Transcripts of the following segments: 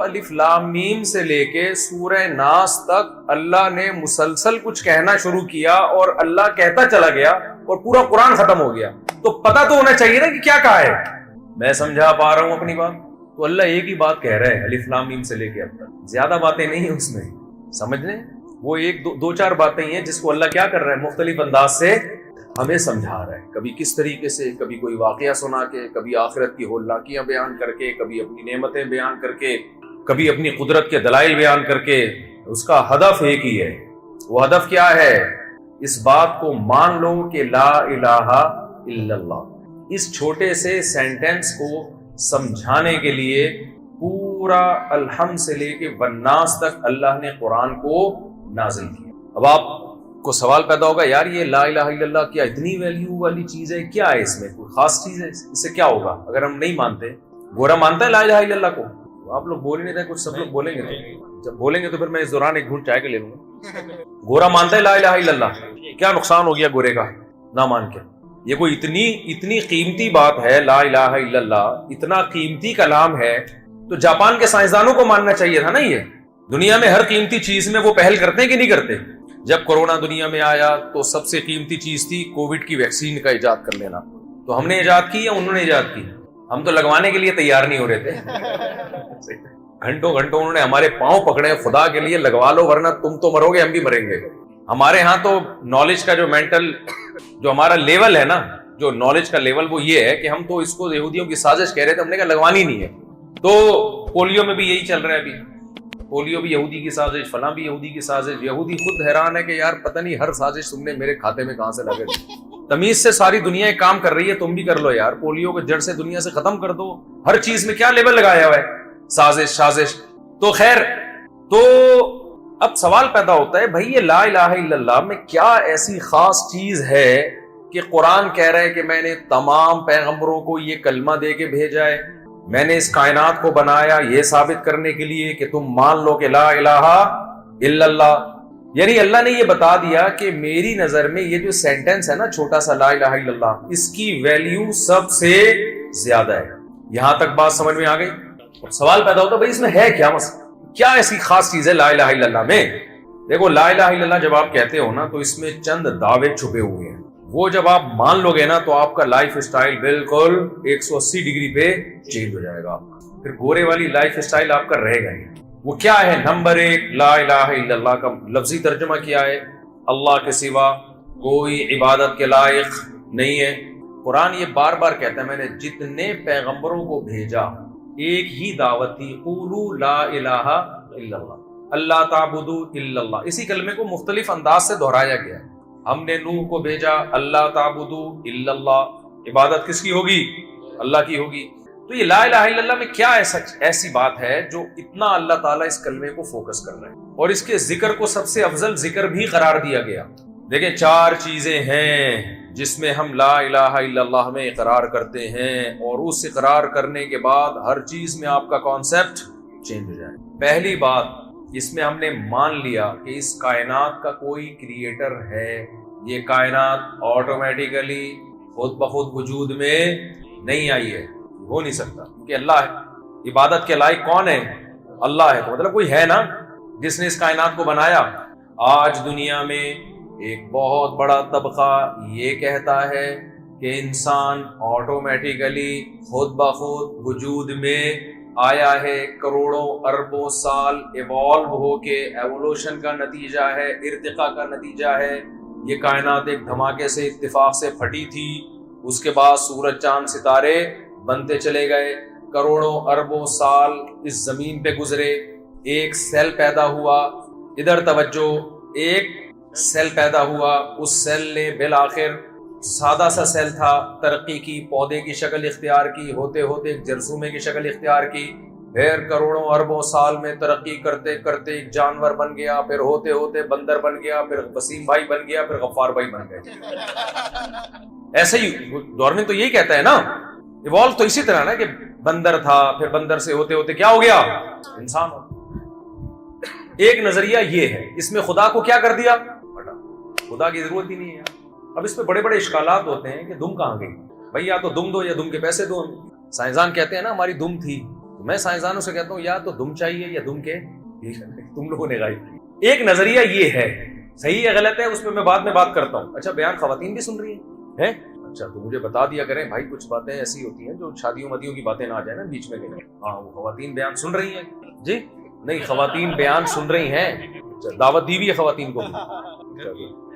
الف لام میم سے لے کے سورہ ناس تک اللہ نے مسلسل کچھ کہنا شروع کیا اور اللہ کہتا چلا گیا اور پورا قرآن ختم ہو گیا. تو پتہ تو ہونا چاہیے نا کہ کیا کہا ہے. میں سمجھا پا رہا ہوں اپنی بات؟ تو اللہ ایک ہی بات کہہ رہا ہے الف لام میم سے لے کے اب تک. زیادہ باتیں نہیں ہیں اس میں, سمجھ لیں. وہ ایک دو چار باتیں ہیں جس کو اللہ کیا کر رہا ہے, مختلف انداز سے ہمیں سمجھا رہا ہے. کبھی کس طریقے سے, کبھی کوئی واقعہ سنا کے, کبھی آخرت کی ہولناکیاں بیان کر کے, کبھی اپنی نعمتیں بیان کر کے, کبھی اپنی قدرت کے دلائل بیان کر کے. اس کا ہدف ایک ہی ہے. وہ ہدف کیا ہے؟ اس بات کو مان لو کہ لا الہ الا اللہ. اس چھوٹے سے سینٹنس کو سمجھانے کے لیے پورا الحمد سے لے کے والناس تک اللہ نے قرآن کو نازل کیا. اب آپ کو سوال پیدا ہوگا, یار یہ لا الہ الا اللہ کیا اتنی ویلیو والی چیز ہے؟ کیا ہے اس میں کوئی خاص چیز ہے؟ اس سے کیا ہوگا اگر ہم نہیں مانتے؟ گورا مانتا ہے لا الہ الا اللہ کو؟ آپ لوگ بول ہی نہیں رہے, کچھ سب لوگ بولیں گے. تو جب بولیں گے تو پھر میں اس دوران ایک گھونٹ چائے کے لے لوں گا. گورا مانتا ہے لا الہ الا اللہ, کیا نقصان ہو گیا گورے کا نہ مان کے؟ یہ کوئی اتنی قیمتی بات ہے لا الہ الا اللہ, اتنا قیمتی کلام ہے, تو جاپان کے سائنسدانوں کو ماننا چاہیے تھا نا. یہ دنیا میں ہر قیمتی چیز میں وہ پہل کرتے ہیں کہ نہیں کرتے؟ جب کورونا دنیا میں آیا تو سب سے قیمتی چیز تھی کووڈ کی ویکسین کا ایجاد کر لینا. تو ہم نے ایجاد کی یا انہوں نے ایجاد کی؟ ہم تو لگوانے کے لیے تیار نہیں ہو رہے تھے. گھنٹوں انہوں نے ہمارے پاؤں پکڑے, خدا کے لیے لگوا لو ورنہ تم تو مرو گے, ہم بھی مریں گے. ہمارے ہاں تو نالج کا جو مینٹل جو ہمارا لیول ہے نا, جو نالج کا لیول, وہ یہ ہے کہ ہم تو اس کو یہودیوں کی سازش کہہ رہے تھے, ہم نے کہا لگوانی نہیں ہے. تو پولیو میں بھی یہی چل رہا ہے ابھی. پولیو بھی یہودی کی سازش, فلاں بھی یہودی کی سازش. یہودی خود حیران ہے کہ یار پتہ نہیں ہر سازش تم نے میرے کھاتے میں کہاں سے لگے. تمیز سے ساری دنیا ایک کام کر رہی ہے, تم بھی کر لو یار. پولیو کو جڑ سے دنیا سے ختم کر دو. ہر چیز میں کیا لیبل لگایا ہوا ہے, سازش. تو خیر, تو اب سوال پیدا ہوتا ہے, بھائی یہ لا الہ الا اللہ میں کیا ایسی خاص چیز ہے کہ قرآن کہہ رہا ہے کہ میں نے تمام پیغمبروں کو یہ کلمہ دے کے بھیجا ہے, میں نے اس کائنات کو بنایا یہ ثابت کرنے کے لیے کہ تم مان لو کہ لا الہ الا اللہ. یعنی اللہ نے یہ بتا دیا کہ میری نظر میں یہ جو سینٹنس ہے نا چھوٹا سا لا الہ الا اللہ, اس کی ویلیو سب سے زیادہ ہے. یہاں تک بات سمجھ میں آ گئی؟ سوال پیدا ہوتا ہے بھائی اس میں ہے کیا مسئلہ, کیا ایسی خاص چیز ہے لا الہ الا اللہ میں؟ دیکھو لا الہ الا اللہ جب آپ کہتے ہو نا تو اس میں چند دعوے چھپے ہوئے ہیں. وہ جب آپ مان لو گے نا تو آپ کا لائف اسٹائل بالکل 180 ڈگری پہ چینج ہو جائے گا. پھر گورے والی لائف اسٹائل آپ کا رہے گا نہیں. وہ کیا ہے؟ نمبر 1, لا الہ الا اللہ کا لفظی ترجمہ کیا ہے؟ اللہ کے سوا کوئی عبادت کے لائق نہیں ہے. قرآن یہ بار بار کہتا ہے میں نے جتنے پیغمبروں کو بھیجا ایک ہی دعوت تھی, قولوا لا الہ الا اللہ, اللہ تعبدوا الا اللہ. اسی کلمے کو مختلف انداز سے دہرایا گیا. ہم نے نوح کو بھیجا اللہ تعبدوا الا اللہ, عبادت کس کی ہوگی؟ اللہ کی ہوگی. تو یہ لا الہ الا اللہ میں کیا ایسی بات ہے جو اتنا اللہ تعالیٰ اس کلمے کو فوکس کر رہے ہیں, اور اس کے ذکر کو سب سے افضل ذکر بھی قرار دیا گیا. دیکھیں 4 چیزیں ہیں جس میں ہم لا الہ الا اللہ میں اقرار کرتے ہیں, اور اس اقرار کرنے کے بعد ہر چیز میں آپ کا کانسیپٹ چینج ہو جائے. پہلی بات, اس میں ہم نے مان لیا کہ اس کائنات کا کوئی کریٹر ہے. یہ کائنات آٹومیٹیکلی خود بخود وجود میں نہیں آئی ہے, ہو نہیں سکتا, کیونکہ اللہ ہے. عبادت کے لائق کون ہے؟ اللہ ہے. تو مطلب کوئی ہے نا جس نے اس کائنات کو بنایا. آج دنیا میں ایک بہت بڑا طبقہ یہ کہتا ہے کہ انسان آٹومیٹیکلی خود بخود وجود میں آیا ہے, کروڑوں اربوں سال ایوالو ہو کے, ایوولوشن کا نتیجہ ہے, ارتقاء کا نتیجہ ہے. یہ کائنات ایک دھماکے سے اتفاق سے پھٹی تھی, اس کے بعد سورج چاند ستارے بنتے چلے گئے, کروڑوں اربوں سال اس زمین پہ گزرے, ایک سیل پیدا ہوا. ادھر توجہ, ایک سیل پیدا ہوا, اس سیل نے بالآخر سادہ سا سیل تھا, ترقی کی, پودے کی شکل اختیار کی, ہوتے ہوتے ایک جرثومے کی شکل اختیار کی, پھر کروڑوں اربوں سال میں ترقی کرتے کرتے ایک جانور بن گیا, پھر ہوتے ہوتے بندر بن گیا, پھر وسیم بھائی بن گیا, پھر غفار بھائی بن گئے. ایسے ہی ڈارون تو یہی کہتا ہے نا, ایوالو تو اسی طرح نا کہ بندر تھا, پھر بندر سے ہوتے ہوتے کیا ہو گیا؟ انسان ہو. ایک نظریہ یہ ہے. اس میں خدا کو کیا کر دیا؟ خدا کی ضرورت ہی نہیں ہے. اب اس پہ بڑے بڑے اشکالات ہوتے ہیں کہ دم کہاں گئی بھائی, یا تو دم دو یا دم کے پیسے دو. سائنسدان کہتے ہیں نا ہماری دم تھی, میں سائنسدانوں سے کہتا ہوں یا تو دم چاہیے یا دم کے تم لوگوں نے غائب کی. ایک نظریہ یہ ہے, صحیح ہے غلط ہے اس پہ میں بعد میں بات کرتا ہوں. اچھا بیان خواتین بھی سن رہی ہیں؟ اچھا تو مجھے بتا دیا کریں بھائی, کچھ باتیں ایسی ہوتی ہیں جو شادیوں مدیوں کی باتیں نہ آ جائیں نا بیچ میں. ہاں وہ خواتین بیان سن رہی ہیں جی؟ نہیں خواتین بیان سن رہی ہیں, دعوت دی ہوئی ہے خواتین کو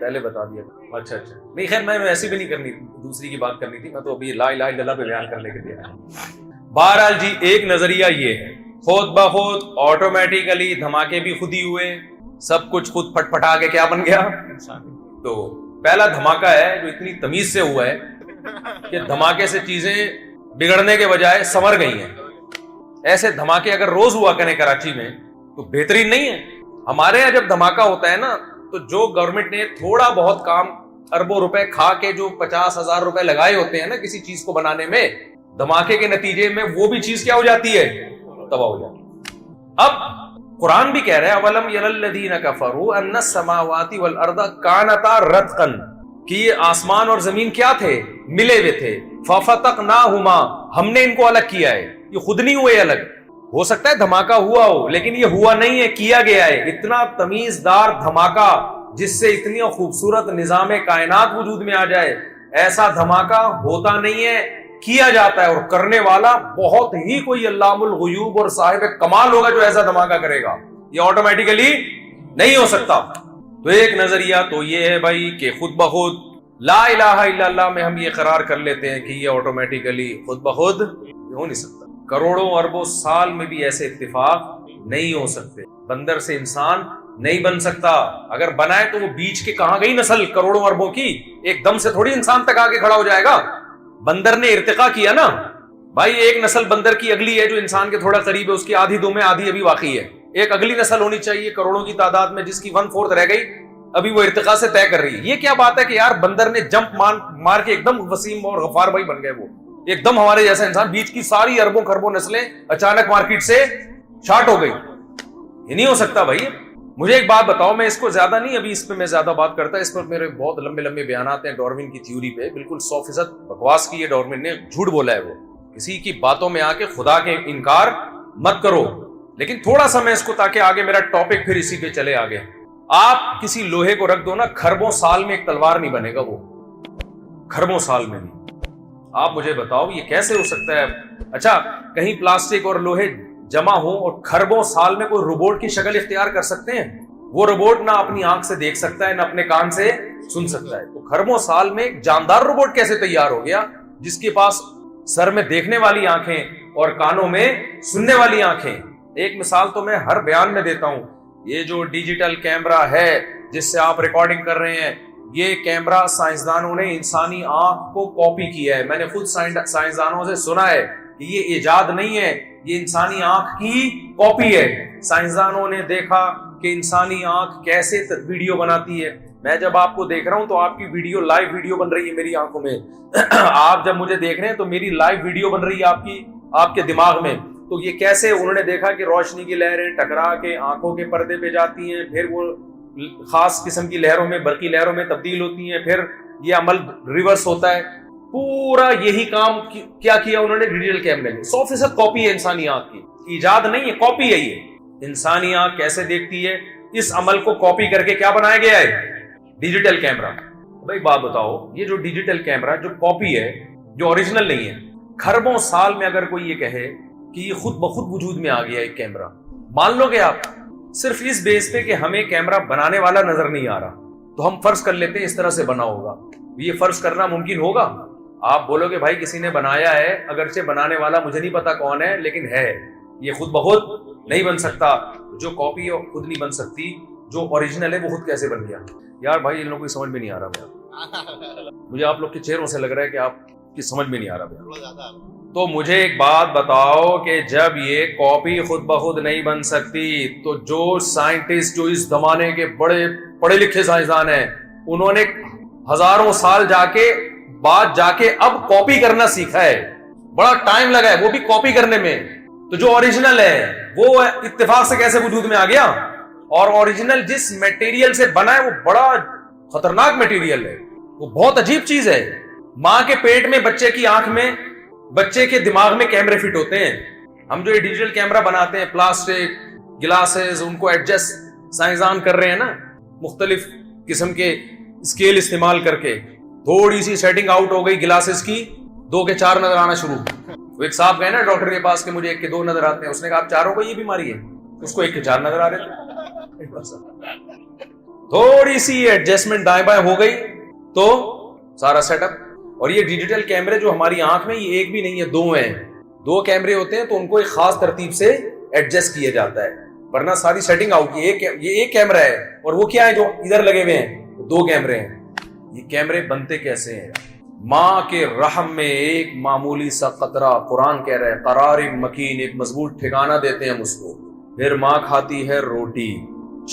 پہلے بتا دیا. اچھا نہیں خیر میں ایسی بھی نہیں کرنی, دوسری کی بات کرنی تھی, میں تو ابھی لا الہ الا اللہ پہ بیان کرنے کے لیے. بہرحال جی ایک نظریہ یہ ہے خود بخود آٹومیٹیکلی دھماکے بھی خود ہی ہوئے, سب کچھ خود پھٹ پھٹا کے کیا بن گیا تو پہلا دھماکہ ہے جو اتنی تمیز سے ہوا ہے کہ دھماکے سے چیزیں بگڑنے کے بجائے سنور گئی ہیں. ایسے دھماکے اگر روز ہوا کریں کراچی میں تو بہترین نہیں ہے. ہمارے یہاں جب دھماکہ ہوتا ہے نا تو جو گورنمنٹ نے تھوڑا بہت کام اربوں روپے کھا کے جو 50,000 روپے لگائے ہوتے ہیں نا کسی چیز کو بنانے میں, دھماکے کے نتیجے میں وہ بھی چیز کیا ہو جاتی ہے, تباہ ہو جاتی ہے. اب قرآن بھی کہہ رہے ہیں اولم یری الذین کفروا ان السماوات والارض کانتا رتقا, کہ یہ آسمان اور زمین کیا تھے, ملے ہوئے تھے. ففتقناہما, ہم نے ان کو الگ کیا ہے, یہ خود نہیں ہوئے الگ. ہو سکتا ہے دھماکہ ہوا ہو لیکن یہ ہوا نہیں ہے, کیا گیا ہے. اتنا تمیزدار دھماکہ جس سے اتنی خوبصورت نظام کائنات وجود میں آ جائے, ایسا دھماکہ ہوتا نہیں ہے, کیا جاتا ہے. اور کرنے والا بہت ہی کوئی علام الغیوب اور صاحب کمال ہوگا جو ایسا دھماکہ کرے گا, یہ آٹومیٹیکلی نہیں ہو سکتا. تو ایک نظریہ تو یہ ہے بھائی کہ خود بخود لا الہ الا اللہ میں ہم یہ قرار کر لیتے ہیں کہ یہ آٹومیٹیکلی خود بخود ہو نہیں سکتا. کروڑوں اربوں سال میں بھی ایسے اتفاق نہیں ہو سکتے. بندر سے انسان نہیں بن سکتا, اگر بنائے تو وہ بیچ کے کہاں گئی نسل کروڑوں اربوں کی, ایک دم سے تھوڑی انسان تک آگے کھڑا ہو جائے گا. بندر نے ارتقا کیا نا بھائی, ایک نسل بندر کی اگلی ہے جو انسان کے تھوڑا قریب ہے, اس کی آدھی دم ہے آدھی ابھی باقی ہے. ایک اگلی نسل ہونی چاہیے کروڑوں کی تعداد میں جس کی 1/4 رہ گئی, ابھی وہ ارتقا سے طے کر رہی ہے. یہ کیا بات ہے کہ یار بندر نے جمپ مار کے ایک دم وسیم اور غفار بھائی بن گئے, وہ ایک دم ہمارے جیسا انسان, بیچ کی ساری اربوں خربوں نسلیں اچانک مارکیٹ سے شارٹ ہو گئی. یہ نہیں ہو سکتا بھائی. مجھے ایک بات بتاؤ, میں اس کو زیادہ نہیں ابھی اس پہ میں زیادہ بات کرتا, اس پر میرے بہت لمبے لمبے بیانات ہیں ڈارون کی تھیوری پہ, بالکل 100% بکواس کی ہے. ڈارون نے جھوٹ بولا ہے, وہ کسی کی باتوں میں آ کے خدا کے انکار مت کرو. لیکن تھوڑا سا میں اس کو, تاکہ آگے میرا ٹاپک پھر اسی پہ چلے آگے. آپ کسی لوہے کو رکھ دو نا, خربوں سال میں ایک تلوار نہیں بنے گا, وہ خربوں سال میں نہیں. آپ مجھے بتاؤ یہ کیسے ہو سکتا ہے؟ اچھا کہیں پلاسٹک اور لوہے جمع ہو اور خربوں سال میں کوئی روبوٹ کی شکل اختیار کر سکتے ہیں؟ وہ روبوٹ نہ اپنی آنکھ سے دیکھ سکتا ہے نہ اپنے کان سے سن سکتا ہے. تو خربوں سال میں ایک جاندار روبوٹ کیسے تیار ہو گیا جس کے پاس سر میں دیکھنے والی آنکھیں اور کانوں میں سننے والی آنکھیں؟ ایک مثال تو میں ہر بیان میں دیتا ہوں, یہ جو ڈیجیٹل کیمرہ ہے جس سے آپ ریکارڈنگ کر رہے ہیں, یہ کیمرہ سائنسدانوں نے انسانی آنکھ کو کاپی کیا ہے. میں نے خود سائنسدانوں سے سنا ہے کہ یہ ایجاد نہیں ہے, یہ انسانی آنکھ کی کاپی ہے. سائنسدانوں نے دیکھا کہ انسانی آنکھ کیسے ویڈیو بناتی ہے. میں جب آپ کو دیکھ رہا ہوں تو آپ کی ویڈیو لائیو ویڈیو بن رہی ہے میری آنکھوں میں. آپ جب مجھے دیکھ رہے ہیں تو میری لائیو ویڈیو بن رہی ہے آپ کے دماغ میں. تو یہ کیسے؟ انہوں نے دیکھا کہ روشنی کی لہریں ٹکرا کے آنکھوں کے پردے پہ جاتی ہیں, پھر وہ خاص قسم کی لہروں میں, برقی لہروں میں تبدیل ہوتی ہیں, پھر یہ عمل ریورس ہوتا ہے. پورا یہی کام کیا کیا انہوں نے ڈیجیٹل کیمرے میں. 100% کاپی ہے انسانی آنکھ کی, ایجاد نہیں ہے, کاپی ہے. یہ انسانی آنکھ کیسے دیکھتی ہے, اس عمل کو کاپی کر کے کیا بنایا گیا ہے؟ Digital camera. بھائی بات بتاؤ, یہ جو ڈیجیٹل کیمرہ جو کاپی ہے, جو اوریجنل نہیں ہے, خربوں سال میں اگر کوئی یہ کہے کہ یہ خود بخود وجود میں آ گیا ایک کیمرہ, مان لو گے آپ صرف اس بیس پہ کہ ہمیں کیمرہ بنانے والا نظر نہیں آ رہا تو ہم فرض کر لیتے ہیں اس طرح سے بنا ہوگا. یہ فرض کرنا ممکن ہوگا؟ آپ بولو گے بھائی کسی نے بنایا ہے, اگرچہ بنانے والا مجھے نہیں پتا کون ہے لیکن ہے, یہ خود بخود نہیں بن سکتا. جو کاپی ہے خود نہیں بن سکتی, جو اوریجنل ہے وہ خود کیسے بن گیا؟ یار بھائی ان لوگوں کو سمجھ میں نہیں آ رہا. مجھے آپ لوگ کے چہروں سے لگ رہا ہے کہ آپ کی سمجھ میں نہیں آ رہا. تو مجھے ایک بات بتاؤ کہ جب یہ کاپی خود بخود نہیں بن سکتی تو جو سائنٹسٹ, جو اس زمانے کے بڑے پڑھے لکھے سائنسدان ہیں, انہوں نے ہزاروں سال جا کے اب کاپی کرنا سیکھا ہے. بڑا ٹائم لگا ہے وہ بھی کاپی کرنے میں. تو جو اوریجنل ہے وہ اتفاق سے کیسے وجود میں آ گیا؟ اور اوریجنل جس میٹیریل سے بنا ہے وہ بڑا خطرناک میٹیریل ہے, وہ بہت عجیب چیز ہے. ماں کے پیٹ میں بچے کی آنکھ میں, بچے کے دماغ میں کیمرے فٹ ہوتے ہیں. ہم جو یہ ڈیجیٹل کیمرہ بناتے ہیں، پلاسٹک گلاسز، ان کو ایڈجسٹ سائنسدان کر رہے ہیں نا، مختلف قسم کے اسکیل استعمال کر کے، تھوڑی سی سیٹنگ آؤٹ ہو گئی گلاسز کی، 2 کے 4 نظر آنا شروع. وہ ایک صاحب گئے نا ڈاکٹر کے پاس کہ مجھے 1 کے 2 نظر آتے ہیں. اس نے کہا آپ 4 کو یہ بیماری ہے؟ اس کو 1 کے 4 نظر آ رہے تھے. تھوڑی سی ایڈجسٹمنٹ دائیں بائیں ہو گئی تو سارا سیٹ اپ. اور یہ ڈیجیٹل کیمرے جو ہماری آنکھ میں، یہ 1 بھی نہیں ہے، 2 ہیں. 2 کیمرے ہوتے ہیں تو ان کو ایک خاص ترتیب سے ایڈجسٹ کیا جاتا ہے، ورنہ ساری سیٹنگ آؤٹ. یہ ایک کیمرہ ہے، اور وہ کیا ہے جو ادھر لگے ہوئے ہیں، 2 کیمرے ہیں. یہ کیمرے بنتے کیسے ہیں؟ ماں کے رحم میں ایک معمولی سا قطرہ، قرآن کہہ رہا ہے قرار مکین، ایک مضبوط ٹھکانہ دیتے ہیں ہم اس کو. پھر ماں کھاتی ہے روٹی،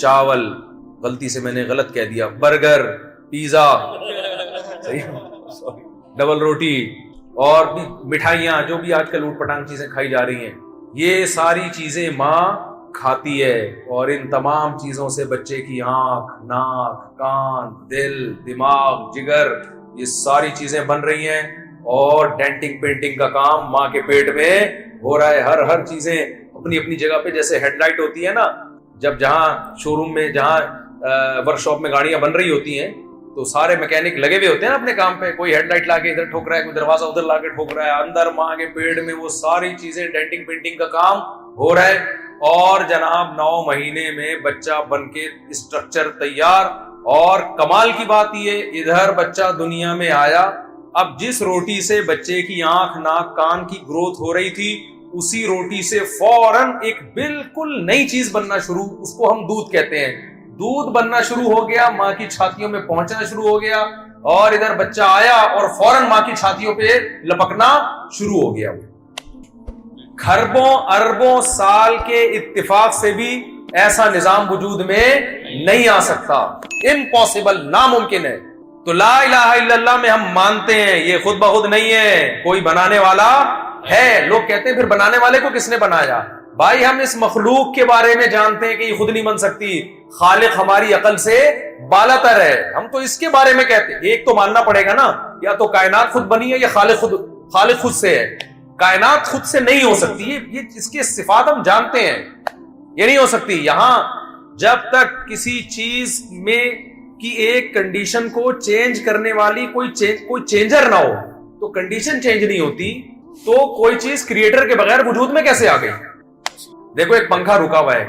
چاول، غلطی سے میں نے غلط کہہ دیا، برگر، پیزا، ڈبل روٹی، اور بھی مٹھائیاں، جو بھی آج کل اوٹ پٹانگ چیزیں کھائی جا رہی ہیں، یہ ساری چیزیں ماں کھاتی ہے. اور ان تمام چیزوں سے بچے کی آنکھ، ناک، کان، دل، دماغ، جگر، یہ ساری چیزیں بن رہی ہیں. اور ڈینٹنگ پینٹنگ کا کام ماں کے پیٹ میں ہو رہا ہے. ہر چیزیں اپنی اپنی جگہ پہ. جیسے ہیڈ لائٹ ہوتی ہے نا، جب جہاں شو روم میں، جہاں ورک شاپ میں گاڑیاں بن رہی ہوتی ہیں تو سارے میکینک لگے ہوئے ہوتے ہیں اپنے کام پہ. کوئی ہیڈ لائٹ لا کے ادھر ٹھوک رہا ہے، کوئی دروازہ ادھر لا کے ٹھوک رہا ہے. اندر ماں کے پیٹ میں وہ ساری چیزیں ڈینٹنگ پینٹنگ کا کام ہو رہا ہے. اور جناب 9 مہینے میں بچہ بن کے اسٹرکچر تیار. اور کمال کی بات یہ، ادھر بچہ دنیا میں آیا، اب جس روٹی سے بچے کی آنکھ، ناک، کان کی گروتھ ہو رہی تھی، اسی روٹی سے فوراً ایک بالکل نئی چیز بننا شروع، اس کو ہم دودھ کہتے ہیں. دودھ بننا شروع ہو گیا، ماں کی چھاتیوں میں پہنچنا شروع ہو گیا، اور ادھر بچہ آیا اور فوراً ماں کی چھاتیوں پہ لپکنا شروع ہو گیا. کھربوں اربوں سال کے اتفاق سے بھی ایسا نظام وجود میں نہیں آ سکتا. امپاسبل، ناممکن ہے. تو لا الہ الا اللہ میں ہم مانتے ہیں یہ خود بخود نہیں ہے، کوئی بنانے والا ہے. لوگ کہتے ہیں پھر بنانے والے کو کس نے بنایا؟ بھائی ہم اس مخلوق کے بارے میں جانتے ہیں کہ یہ خود نہیں بن سکتی، خالق ہماری عقل سے بالا تر ہے. ہم تو اس کے بارے میں کہتے ہیں. ایک تو ماننا پڑے گا نا، یا تو کائنات خود بنی ہے یا خالق خود سے ہے. کائنات خود سے نہیں ہو سکتی، یہ اس کے صفات ہم جانتے ہیں، یہ نہیں ہو سکتی. یہاں جب تک کسی چیز میں کی ایک کنڈیشن کو چینج کرنے والی کوئی چینجر نہ ہو تو کنڈیشن چینج نہیں ہوتی. تو کوئی چیز کریٹر کے بغیر وجود میں کیسے آ گئی؟ دیکھو ایک پنکھا رکا ہوا ہے.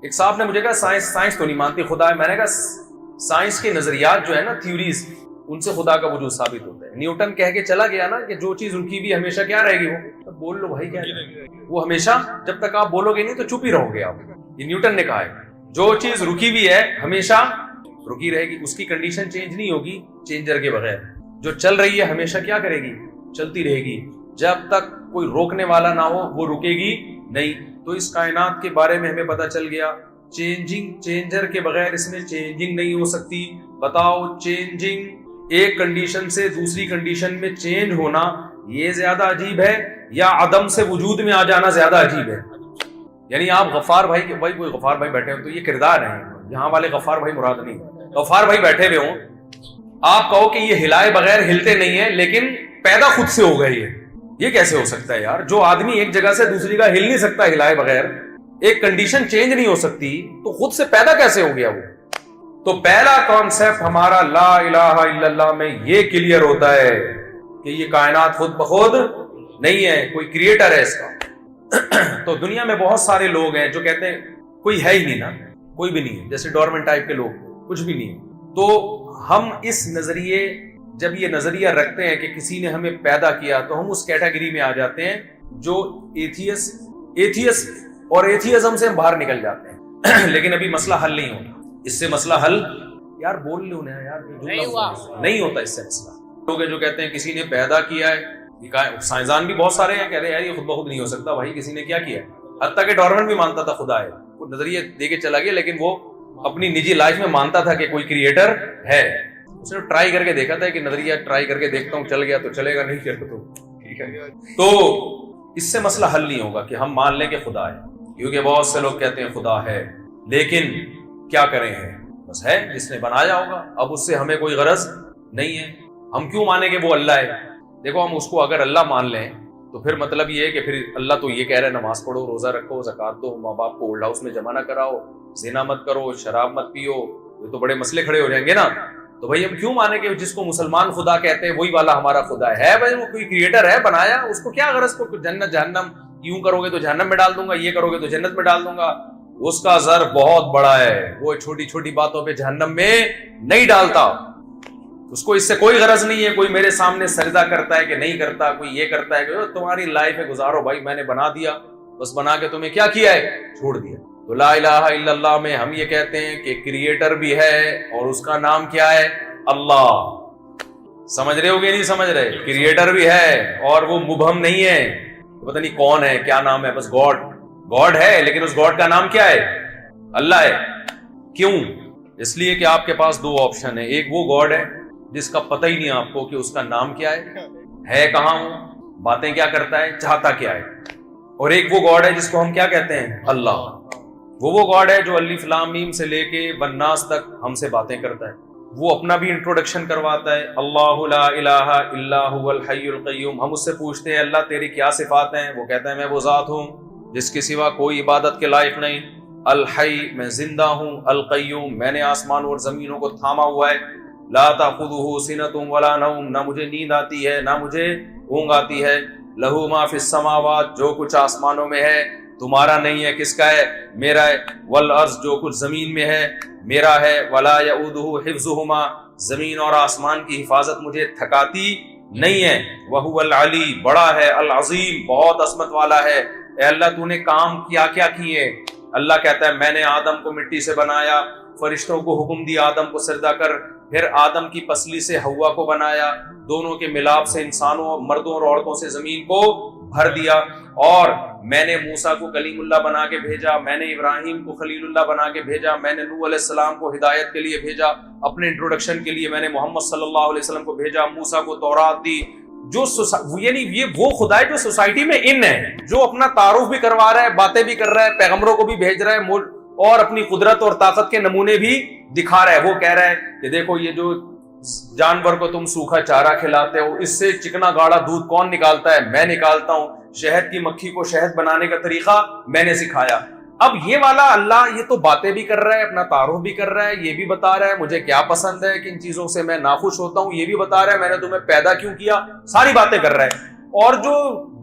ایک صاحب نے مجھے کہا سائنس تو نہیں مانتی خدا ہے. میں نے کہا سائنس کے نظریات جو ہے نا، تھیوریز، ان سے خدا کا وجود ثابت ہوتا ہے. نیوٹن کہہ کے چلا گیا نا کہ جو چیز رکی ہوئی ہمیشہ کیا رہے گی، وہ بول لو بھائی کیا ہے وہ ہمیشہ، جب تک آپ بولو گے نہیں تو چپ ہی رہو گے آپ. یہ نیوٹن نے کہا ہے جو چیز رکی ہوئی ہے ہمیشہ رکی رہے گی، اس کی کنڈیشن چینج نہیں ہوگی چینجر کے بغیر. جو چل رہی ہے ہمیشہ کیا کرے گی، چلتی رہے گی. جب تک کوئی روکنے والا نہ ہو وہ رکے گی نہیں. تو اس کائنات کے بارے میں ہمیں پتا چل گیا چینجر کے بغیر اس میں چینجنگ نہیں ہو سکتی. بتاؤ چینجنگ، ایک کنڈیشن سے دوسری کنڈیشن میں چینج ہونا، یہ زیادہ عجیب ہے یا عدم سے وجود میں آ جانا زیادہ عجیب ہے؟ یعنی آپ غفار بھائی کے بھائی، کوئی غفار بھائی بیٹھے ہوں تو یہ کردار ہیں، یہاں والے غفار بھائی مراد نہیں. غفار بھائی بیٹھے ہوئے ہوں، آپ کہو کہ یہ ہلائے بغیر ہلتے نہیں ہیں لیکن پیدا خود سے ہو گئے. یہ کیسے ہو سکتا ہے یار؟ جو آدمی ایک جگہ سے دوسری جگہ ہل نہیں سکتا ہلائے بغیر، ایک کنڈیشن چینج نہیں ہو سکتی، تو خود سے پیدا کیسے ہو گیا وہ؟ تو پہلا کانسیپٹ ہمارا لا الہ الا اللہ میں یہ کلیئر ہوتا ہے کہ یہ کائنات خود بخود نہیں ہے، کوئی کریٹر ہے اس کا. تو دنیا میں بہت سارے لوگ ہیں جو کہتے ہیں کوئی ہے ہی نہیں نا، کوئی بھی نہیں ہے، جیسے ڈورمنٹ ٹائپ کے لوگ، کچھ بھی نہیں ہے. تو ہم اس نظریے، جب یہ نظریہ رکھتے ہیں کہ کسی نے ہمیں پیدا کیا، تو ہم اس کیٹیگری میں آ جاتے ہیں جو ایتھیس اور ایتھیزم سے ہم باہر نکل جاتے ہیں. لیکن ابھی مسئلہ حل نہیں ہوتا اس سے. مسئلہ حل یار بول لو نا یار، نہیں ہوتا اس سے مسئلہ. لوگ ہیں جو کہتے ہیں کسی نے پیدا کیا ہے. سائنسدان بھی بہت سارے ہیں کہہ رہے ہیں یہ خود بخود نہیں ہو سکتا بھائی، کسی نے کیا کیا. حتیٰ کہ ڈارون بھی مانتا تھا خدا ہے، وہ نظریہ دے کے چلا گیا، لیکن وہ اپنی نجی لائف میں مانتا تھا کہ کوئی کریٹر ہے. اس نے ٹرائی کر کے دیکھا تھا کہ نظریہ ٹرائی کر کے دیکھتا ہوں، چل گیا تو چلے گا، نہیں چلے تو ٹھیک ہے. تو اس سے مسئلہ حل نہیں ہوگا کہ ہم مان لیں کہ خدا ہے، کیونکہ بہت سے لوگ کہتے ہیں خدا ہے، لیکن کیا کریں ہیں، بس ہے جس نے بنایا ہوگا. اب اس سے ہمیں کوئی غرض نہیں ہے. ہم کیوں مانیں کہ وہ اللہ ہے؟ دیکھو ہم اس کو اگر اللہ مان لیں تو پھر مطلب یہ ہے کہ پھر اللہ تو یہ کہہ رہا ہے نماز پڑھو، روزہ رکھو، زکات دو، ماں باپ کو اولڈ ہاؤس میں جمع نہ کراؤ، زنا مت کرو، شراب مت پیو، یہ تو بڑے مسئلے کھڑے ہو جائیں گے نا. تو بھائی ہم کیوں مانے کہ جس کو مسلمان خدا کہتے ہیں وہی والا ہمارا خدا ہے؟ بھائی وہ کوئی کریٹر ہے بنایا، اس کو کیا غرض کو جنت جہنم، یوں کرو گے تو جہنم میں ڈال دوں گا، یہ کرو گے تو جنت میں ڈال دوں گا. اس کا زر بہت بڑا ہے، وہ چھوٹی چھوٹی باتوں پہ جہنم میں نہیں ڈالتا. اس کو اس سے کوئی غرض نہیں ہے کوئی میرے سامنے سجدہ کرتا ہے کہ نہیں کرتا، کوئی یہ کرتا ہے کہ تمہاری لائف ہے گزارو بھائی، میں نے بنا دیا بس، بنا کے تمہیں کیا کیا ہے، چھوڑ دیا. تو لا الہ الا اللہ میں ہم یہ کہتے ہیں کہ کریٹر بھی ہے اور اس کا نام کیا ہے، اللہ. سمجھ رہے ہو کہ نہیں سمجھ رہے؟ کریٹر بھی ہے اور وہ مبہم نہیں ہے، پتہ نہیں کون ہے، کیا نام ہے، بس گاڈ ہے، لیکن اس گاڈ کا نام کیا ہے، اللہ ہے. کیوں؟ اس لیے کہ آپ کے پاس دو آپشن ہے، ایک وہ گاڈ ہے جس کا پتہ ہی نہیں آپ کو کہ اس کا نام کیا ہے کہاں ہو، باتیں کیا کرتا ہے، چاہتا کیا ہے. اور ایک وہ گاڈ ہے جس کو ہم کیا کہتے ہیں، اللہ. وہ گاڈ ہے جو الف لام میم سے لے کے والناس تک ہم سے باتیں کرتا ہے. وہ اپنا بھی انٹروڈکشن کرواتا ہے، اللہ لا الہ الا هو الحی القیوم. ہم اس سے پوچھتے ہیں اللہ تیری کیا صفات ہیں، وہ کہتا ہے میں وہ ذات ہوں جس کے سوا کوئی عبادت کے لائق نہیں، الحی میں زندہ ہوں، القیوم میں نے آسمان اور زمینوں کو تھاما ہوا ہے، لا تأخذہ سنۃ ولا نوم نہ مجھے نیند آتی ہے نہ مجھے اونگ آتی ہے، لہ ما فی السماوات جو کچھ آسمانوں میں ہے تمہارا نہیں ہے، کس کا ہے، میرا ہے، والارض جو کچھ زمین میں ہے میرا ہے، ولا یؤودہ حفظہما زمین اور آسمان کی حفاظت مجھے تھکاتی نہیں ہے، وہو العلی بڑا ہے، العظیم بہت عظمت والا ہے. اے اللہ تو نے کام کیا کیا کیے؟ اللہ کہتا ہے میں نے آدم کو مٹی سے بنایا، فرشتوں کو حکم دیا آدم کو سجدہ کر، پھر آدم کی پسلی سے حوا کو بنایا، دونوں کے ملاپ سے انسانوں مردوں اور عورتوں سے زمین کو بھر دیا، اور میں نے موسیٰ کو کلیم اللہ بنا کے بھیجا، میں نے ابراہیم کو خلیل اللہ بنا کے بھیجا، میں نے نوح علیہ السلام کو ہدایت کے لیے بھیجا، اپنے انٹروڈکشن کے لیے میں نے محمد صلی اللہ علیہ وسلم کو بھیجا، موسیٰ کو تورات دی. جو یعنی یہ وہ خدا ہے جو سوسائٹی میں ان ہے، جو اپنا تعارف بھی کروا رہا ہے، باتیں بھی کر رہا ہے، پیغمبروں کو بھی بھیج رہا ہے، اور اپنی قدرت اور طاقت کے نمونے بھی دکھا رہا ہے. وہ کہہ رہا ہے کہ دیکھو یہ جو جانور کو تم سوکھا چارہ کھلاتے ہو، اس سے چکنا گاڑا دودھ کون نکالتا ہے، میں نکالتا ہوں، شہد کی مکھی کو شہد بنانے کا طریقہ میں نے سکھایا. اب یہ والا اللہ یہ تو باتیں بھی کر رہا ہے، اپنا تعارف بھی کر رہا ہے، یہ بھی بتا رہا ہے مجھے کیا پسند ہے، کن چیزوں سے میں ناخوش ہوتا ہوں، یہ بھی بتا رہا ہے میں نے تمہیں پیدا کیوں کیا، ساری باتیں کر رہا ہے. اور جو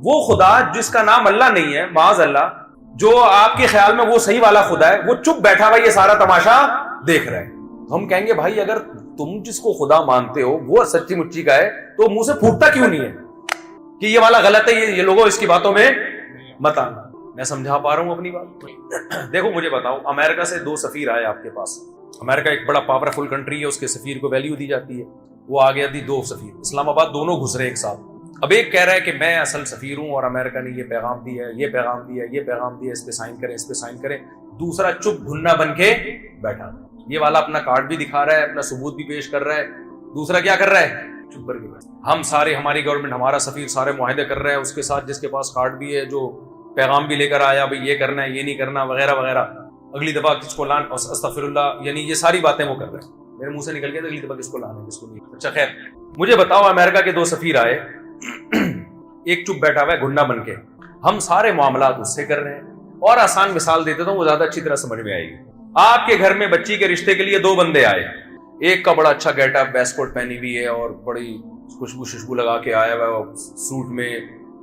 وہ خدا جس کا نام اللہ نہیں ہے، معاذ اللہ، جو آپ کے خیال میں وہ صحیح والا خدا ہے، وہ چپ بیٹھا ہوا یہ سارا تماشا دیکھ رہا ہے. ہم کہیں گے بھائی اگر تم جس کو خدا مانتے ہو وہ سچی مچی کا ہے تو منہ سے پھوٹتا کیوں نہیں ہے کہ یہ والا غلط ہے، یہ لوگوں اس کی باتوں میں مت آنا. میں سمجھا پا رہا ہوں اپنی بات؟ دیکھو مجھے بتاؤ، امریکہ سے 2 سفیر آئے آپ کے پاس، امریکہ ایک بڑا پاورفل کنٹری ہے، اس کے سفیر کو ویلیو دی جاتی ہے، وہ آ گیا دی 2 سفیر اسلام آباد، دونوں گھس رہے ایک ساتھ. اب ایک کہہ رہا ہے کہ میں اصل سفیر ہوں اور امریکہ نے یہ پیغام دیا ہے، یہ پیغام دیا ہے، یہ پیغام دیا ہے، اس پہ سائن کریں، اس پہ سائن کریں. دوسرا چپ گھننا بن کے بیٹھا، یہ والا اپنا کارڈ بھی دکھا رہا ہے، اپنا ثبوت بھی پیش کر رہا ہے، دوسرا کیا کر رہا ہے، چپ کر کے بیٹھا. ہم سارے، ہماری گورنمنٹ، ہمارا سفیر سارے معاہدے کر رہا ہے اس کے ساتھ جس کے پاس کارڈ بھی ہے، جو پیغام بھی لے کر آیا بھئی یہ کرنا ہے، یہ نہیں کرنا، وغیرہ وغیرہ. اگلی دفعہ کس کو لان، استغفر اللہ، یعنی یہ ساری باتیں وہ کر رہے ہیں. میرے منہ سے نکل گیا اگلی دفعہ کس کو لانا ہے کس کو نہیں. اچھا خیر، مجھے بتاؤ امریکہ کے 2 سفیر آئے، ایک چپ بیٹھا ہوا ہے گھننا بن کے، ہم سارے معاملات اس سے کر رہے ہیں. اور آسان مثال دیتے تو وہ زیادہ اچھی طرح سمجھ میں آئے گی. آپ کے گھر میں بچی کے رشتے کے لیے 2 بندے آئے، ایک کا بڑا اچھا گیٹ اپ، بیس کوٹ پہنی ہوئی ہے اور بڑی خوشبو لگا کے آیا ہوا ہے سوٹ میں،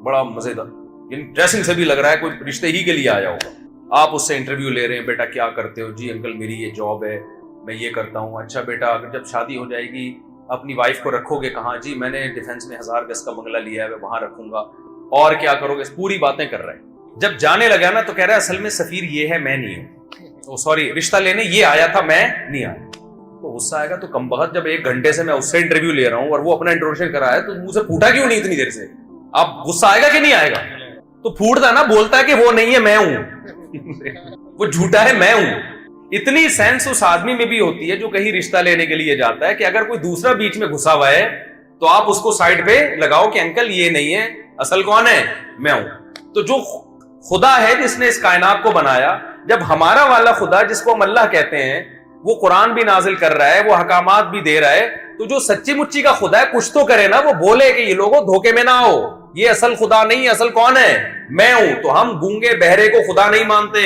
بڑا مزیدار، یعنی ڈریسنگ سے بھی لگ رہا ہے کوئی رشتے ہی کے لیے آیا ہوگا. آپ اس سے انٹرویو لے رہے ہیں، بیٹا کیا کرتے ہو؟ جی انکل میری یہ جاب ہے، میں یہ کرتا ہوں. اچھا بیٹا اگر جب شادی ہو جائے گی اپنی وائف کو رکھو گے کہاں؟ جی میں نے ڈیفینس میں 1000 گز کا بنگلہ لیا ہے، وہاں رکھوں گا. اور کیا کرو گے؟ پوری باتیں کر رہے ہیں. جب جانے لگا نا تو کہہ رہا ہے اصل میں سفیر یہ ہے، میں نہیں ہوں، سوری رشتہ لینے یہ آیا تھا، میں نہیں آیا. تو غصہ آئے گا تو کم بخت جب 1 گھنٹے سے میں اس سے انٹرویو لے رہا ہوں اور وہ اپنا انٹروڈکشن کرا ہے تو منہ سے پھوٹا کیوں نہیں اتنی دیر سے؟ آپ غصہ آئے گا کہ نہیں آئے گا؟ تو پھوٹتا نا، بولتا ہے کہ وہ نہیں ہے میں ہوں، وہ جھوٹا ہے میں ہوں. اتنی سینس اس آدمی میں بھی ہوتی ہے جو کہیں رشتہ لینے کے لیے جاتا ہے کہ اگر کوئی دوسرا بیچ میں گھسا ہوا ہے تو آپ اس کو سائڈ پہ لگاؤ کہ انکل یہ نہیں ہے، اصل کون ہے؟ میں ہوں. تو جو خدا ہے جس نے اس کائنات کو بنایا، جب ہمارا والا خدا جس کو ہم اللہ کہتے ہیں وہ قرآن بھی نازل کر رہا ہے، وہ حکامات بھی دے رہا ہے، تو جو سچی مچی کا خدا ہے کچھ تو کرے نا، وہ بولے کہ یہ لوگوں دھوکے میں نہ آؤ، یہ اصل خدا نہیں ہے. اصل کون ہے؟ میں ہوں. تو ہم گونگے بہرے کو خدا نہیں مانتے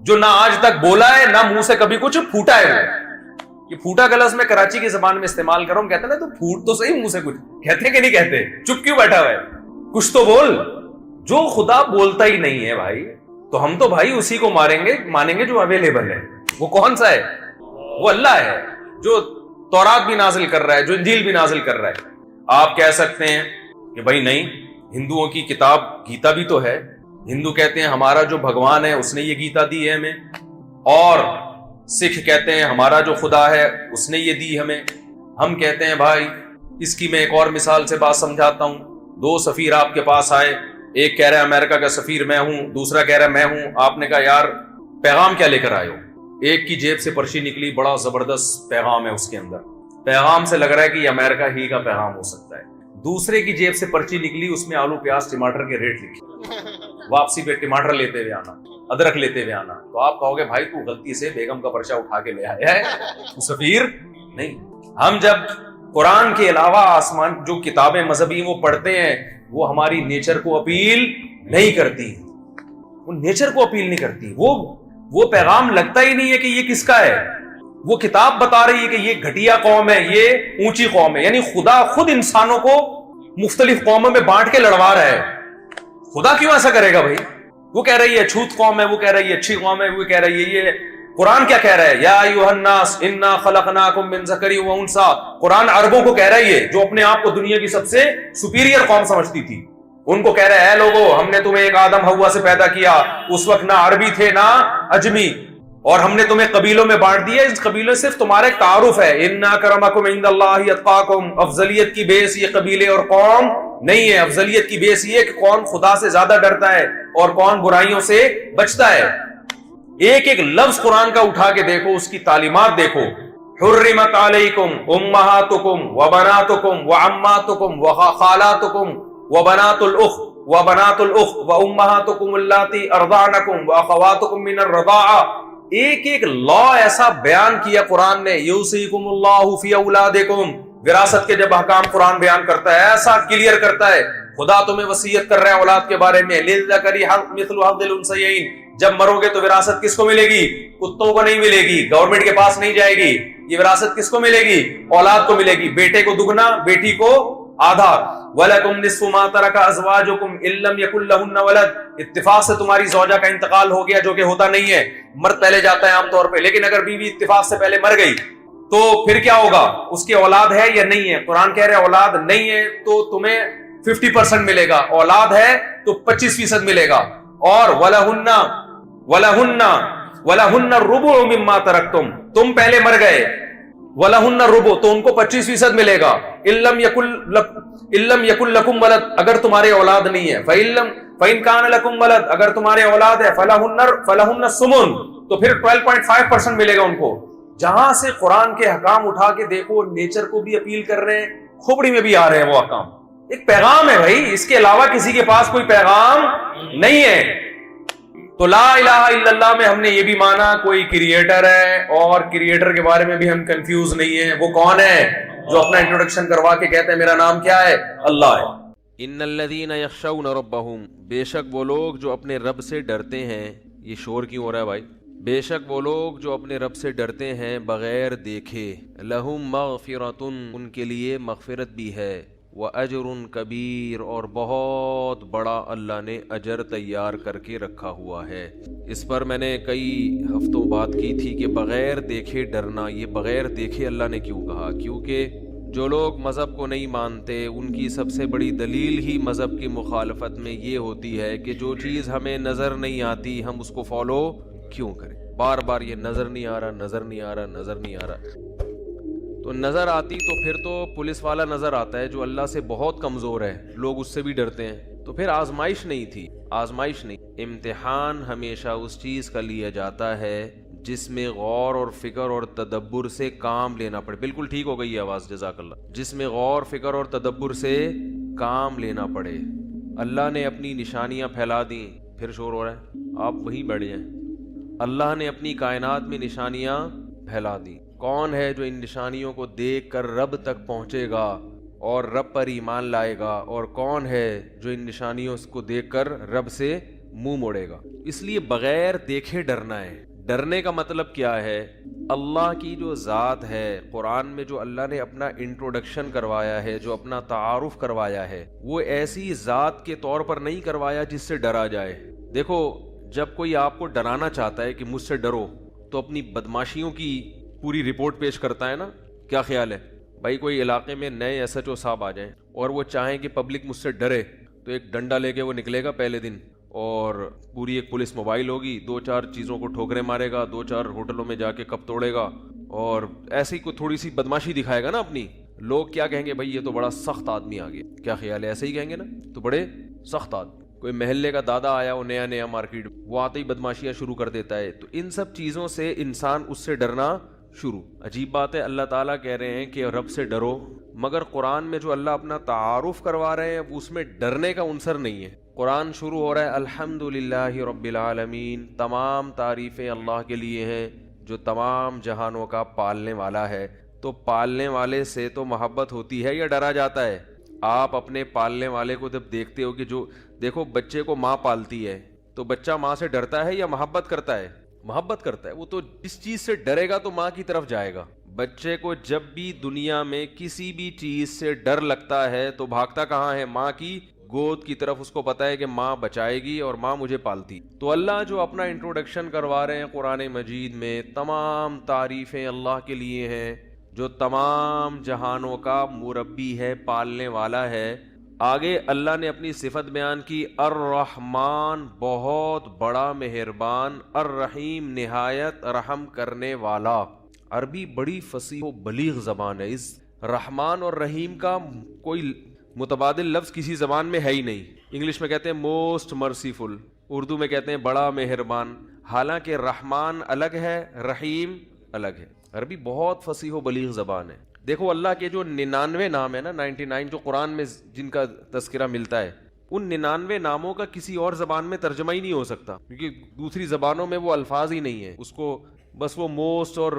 جو نہ آج تک بولا ہے نہ منہ سے کبھی کچھ پھوٹا ہے. یہ پھوٹا کا لفظ میں کراچی کی زبان میں استعمال کر رہا ہوں. کہتے ہیں نا تو پھوٹ تو صحیح منہ سے کچھ کہتے کہ نہیں کہتے؟ چپ کیوں بیٹھا ہوا ہے؟ کچھ تو بول. جو خدا بولتا ہی نہیں ہے بھائی تو ہم تو بھائی اسی کو مانیں گے جو اویلیبل ہے. وہ کون سا ہے؟ وہ اللہ ہے جو تورات بھی نازل کر رہا ہے, جو انجیل بھی نازل کر رہا ہے. آپ کہہ سکتے ہیں کہ بھائی نہیں, ہندوؤں کی کتاب گیتا بھی تو ہے. ہندو کہتے ہیں ہمارا جو بھگوان ہے اس نے یہ گیتا دی ہے ہمیں, اور سکھ کہتے ہیں ہمارا جو خدا ہے اس نے یہ دی ہمیں. ہم کہتے ہیں بھائی اس کی میں ایک اور مثال سے بات سمجھاتا ہوں. 2 سفیر آپ کے پاس آئے, ایک کہہ رہا ہے امریکہ کا سفیر میں ہوں, دوسرا کہہ رہا ہے میں ہوں. آپ نے کہا یار پیغام کیا لے کر آئے ہو؟ ایک کی جیب سے پرچی نکلی, بڑا زبردست پیغام ہے اس کے اندر, پیغام سے لگ رہا ہے کہ یہ امریکہ ہی کا پیغام ہو سکتا ہے. دوسرے کی جیب سے پرچی نکلی, اس میں آلو پیاز ٹماٹر کے ریٹ لکھے, واپسی پہ ٹماٹر لیتے ہوئے آنا, ادرک لیتے ہوئے آنا. تو آپ کہو گے بھائی تو غلطی سے بیگم کا پرچہ اٹھا کے لے آیا ہے, تو سفیر نہیں. ہم جب قرآن کے علاوہ آسمان جو کتابیں مذہبی وہ پڑھتے ہیں وہ ہماری نیچر کو اپیل نہیں کرتی, وہ نیچر کو اپیل نہیں کرتی. وہ پیغام لگتا ہی نہیں ہے کہ یہ کس کا ہے. وہ کتاب بتا رہی ہے کہ یہ گھٹیا قوم ہے, یہ اونچی قوم ہے. یعنی خدا خود انسانوں کو مختلف قوموں میں بانٹ کے لڑوا رہا ہے. خدا کیوں ایسا کرے گا بھائی؟ وہ کہہ رہی ہے چھوت قوم ہے, وہ کہہ رہی ہے اچھی قوم ہے, وہ کہہ رہی ہے یہ. قرآن کیا کہہ رہا ہے؟ یا ایھا الناس انا خلقناکم من ذکر و انثی. قرآن عربوں کو کہہ رہا ہے, یہ جو اپنے آپ کو دنیا کی سب سے سپیریئر قوم سمجھتی تھی, ان کو کہہ رہا ہے اے لوگو ہم نے تمہیں ایک آدم حوا سے پیدا کیا, اس وقت نہ عربی تھے نہ اجمی, اور ہم نے تمہیں قبیلوں میں بانٹ دیا. اس قبیلے صرف تمہارا ایک تعارف ہے. ان اکرمکم عند اللہ اتقاکم. افضلیت کی بیس یہ قبیلے اور قوم نہیں ہے. افضلیت کی بیس یہ کہ کون خدا سے زیادہ ڈرتا ہے اور کون برائیوں سے بچتا ہے. ایک ایک لفظ قرآن کا اٹھا کے دیکھو, اس کی تعلیمات دیکھو. حرمت علیکم امہاتکم وبناتکم وعماتکم وخالاتکم وبنات الاخ وبنات الاخ وامہاتکم اللاتی ارضعنکم واخواتکم من الرضاعہ. ایک ایک لا ایسا بیان کیا قرآن نے. یوصیکم اللہ فی اولادکم. وراثت کے جب احکام قرآن بیان کرتا ہے ایسا کلیئر کرتا ہے. خدا تمہیں وصیت کر رہا ہے اولاد کے بارے میں. للذکر مثل حظ الانثیین. جب مرو گے تو وراثت کس کو ملے گی؟ کتوں کو نہیں ملے گی, گورنمنٹ کے پاس نہیں جائے گی. یہ وراثت کس کو ملے گی؟ اولاد کو ملے گی. بیٹے کو دگنا, بیٹی کو آدھا. وَلَكُمْ نِصْفُ مَا تَرَكَ أَزْوَاجُكُمْ إِن لَّمْ يَكُن لَّهُنَّ وَلَدٌ. اتفاق سے تمہاری زوجہ کا انتقال ہو گیا, جو کہ ہوتا نہیں ہے. مرد پہلے جاتا ہے عام طور پہ, لیکن اگر بیوی اتفاق سے پہلے مر گئی تو پھر کیا ہوگا؟ اس کی اولاد ہے یا نہیں ہے؟ قرآن کہہ رہے اولاد نہیں ہے تو تمہیں 50% ملے گا, اولاد ہے تو 25% ملے گا. اور وَلَهُنَّ الرُّبُعُ مِمَّا تَرَكْتُمْ. تم پہلے مر گئے, وَلَهُنَّ الرُّبُعُ تو ان کو 25% ملے گا. إِن لَّمْ يَكُن لَّكُمْ وَلَدٌ اگر تمہارے اولاد نہیں ہے. فَإِن كَانَ لَكُمْ وَلَدٌ اگر تمہارے اولاد ہے. فَلَهُنَّ الثُّمُنُ تو پھر 12.5% ملے گا ان کو. جہاں سے قرآن کے حکام اٹھا کے دیکھو, نیچر کو بھی اپیل کر رہے ہیں, کھوپڑی میں بھی آ رہے ہیں وہ حکام. ایک پیغام ہے بھائی, اس کے علاوہ کسی کے پاس کوئی پیغام نہیں ہے. تو لا الہ الا اللہ میں ہم نے یہ بھی مانا کوئی کریٹر ہے, اور کریٹر کے بارے میں بھی ہم کنفیوز نہیں ہیں. وہ کون ہے جو اپنا انٹروڈکشن کروا کے کہتے ہیں میرا نام کیا ہے؟ اللہ ہے. ان الذین یخشون ربہم. بے شک وہ لوگ جو اپنے رب سے ڈرتے ہیں. یہ شور کیوں ہو رہا ہے بھائی؟ بے شک وہ لوگ جو اپنے رب سے ڈرتے ہیں بغیر دیکھے. لہم مغفرۃ ان کے لیے مغفرت بھی ہے. وَأَجْرٌ کبیر اور بہت بڑا اللہ نے اجر تیار کر کے رکھا ہوا ہے. اس پر میں نے کئی ہفتوں بات کی تھی کہ بغیر دیکھے ڈرنا. یہ بغیر دیکھے اللہ نے کیوں کہا؟ کیونکہ جو لوگ مذہب کو نہیں مانتے ان کی سب سے بڑی دلیل ہی مذہب کی مخالفت میں یہ ہوتی ہے کہ جو چیز ہمیں نظر نہیں آتی ہم اس کو فالو کیوں کریں. بار بار یہ نظر نہیں آ رہا, نظر نہیں آ رہا, نظر نہیں آ رہا. تو نظر آتی تو پھر تو پولیس والا نظر آتا ہے جو اللہ سے بہت کمزور ہے, لوگ اس سے بھی ڈرتے ہیں. تو پھر آزمائش نہیں تھی, آزمائش نہیں. امتحان ہمیشہ اس چیز کا لیا جاتا ہے جس میں غور اور فکر اور تدبر سے کام لینا پڑے. بالکل ٹھیک ہو گئی ہے آواز, جزاک اللہ. جس میں غور فکر اور تدبر سے کام لینا پڑے. اللہ نے اپنی نشانیاں پھیلا دیں. پھر شور ہو رہا ہے, آپ وہیں بیٹھ جائیں. اللہ نے اپنی کائنات میں نشانیاں پھیلا دیں. کون ہے جو ان نشانیوں کو دیکھ کر رب تک پہنچے گا؟ اور رب پر ایمان لائے گا، اور کون ہے جو ان نشانیوں کو دیکھ کر رب سے منہ موڑے گا۔ اس لیے بغیر دیکھے ڈرنا ہے۔ ڈرنے کا مطلب کیا ہے؟ اللہ کی جو ذات ہے، قرآن میں جو اللہ نے اپنا انٹروڈکشن کروایا ہے، جو اپنا تعارف کروایا ہے، وہ ایسی ذات کے طور پر نہیں کروایا جس سے ڈرا جائے۔ دیکھو، جب کوئی آپ کو ڈرانا چاہتا ہے کہ مجھ سے ڈرو، تو اپنی بدماشیوں کی پوری رپورٹ پیش کرتا ہے نا؟ کیا خیال ہے بھائی؟ کوئی علاقے میں نئے ایس ایچ او صاحب آ جائیں اور وہ چاہیں کہ پبلک مجھ سے ڈرے، تو ایک ڈنڈا لے کے وہ نکلے گا پہلے دن، اور پوری ایک پولیس موبائل ہوگی، 2-4 چیزوں کو ٹھوکریں مارے گا، 2-4 ہوٹلوں میں جا کے کپ توڑے گا، اور ایسی کوئی تھوڑی سی بدماشی دکھائے گا نا اپنی۔ لوگ کیا کہیں گے؟ بھائی یہ تو بڑا سخت آدمی آ گیا۔ کیا خیال ہے؟ ایسے ہی کہیں گے نا؟ تو بڑے سخت آدمی۔ کوئی محلے کا دادا آیا ہو نیا مارکیٹ، وہ آتے ہی بدماشیاں شروع کر دیتا ہے۔ تو ان سب چیزوں سے انسان اس سے ڈرنا شروع۔ عجیب بات ہے، اللہ تعالیٰ کہہ رہے ہیں کہ رب سے ڈرو، مگر قرآن میں جو اللہ اپنا تعارف کروا رہے ہیں وہ اس میں ڈرنے کا عنصر نہیں ہے۔ قرآن شروع ہو رہا ہے الحمدللہ رب العالمین، تمام تعریفیں اللہ کے لیے ہیں جو تمام جہانوں کا پالنے والا ہے۔ تو پالنے والے سے تو محبت ہوتی ہے یا ڈرا جاتا ہے؟ آپ اپنے پالنے والے کو جب دیکھتے ہو کہ جو دیکھو بچے کو ماں پالتی ہے، تو بچہ ماں سے ڈرتا ہے یا محبت کرتا ہے؟ محبت کرتا ہے۔ وہ تو جس چیز سے ڈرے گا تو ماں کی طرف جائے گا۔ بچے کو جب بھی دنیا میں کسی بھی چیز سے ڈر لگتا ہے تو بھاگتا کہاں ہے؟ ماں کی گود کی طرف۔ اس کو پتا ہے کہ ماں بچائے گی اور ماں مجھے پالتی۔ تو اللہ جو اپنا انٹروڈکشن کروا رہے ہیں قرآن مجید میں، تمام تعریفیں اللہ کے لیے ہیں جو تمام جہانوں کا مربی ہے، پالنے والا ہے۔ آگے اللہ نے اپنی صفت بیان کی، الرحمن بہت بڑا مہربان، الرحیم نہایت رحم کرنے والا۔ عربی بڑی فصیح و بلیغ زبان ہے۔ اس رحمان اور رحیم کا کوئی متبادل لفظ کسی زبان میں ہے ہی نہیں۔ انگلش میں کہتے ہیں موسٹ مرسیفل، اردو میں کہتے ہیں بڑا مہربان، حالانکہ رحمان الگ ہے، رحیم الگ ہے۔ عربی بہت فصیح و بلیغ زبان ہے۔ دیکھو اللہ کے جو 99 نام ہے نا، 99 جو قرآن میں جن کا تذکرہ ملتا ہے، ان 99 ناموں کا کسی اور زبان میں ترجمہ ہی نہیں ہو سکتا، کیونکہ دوسری زبانوں میں وہ الفاظ ہی نہیں ہیں۔ اس کو بس وہ موسٹ اور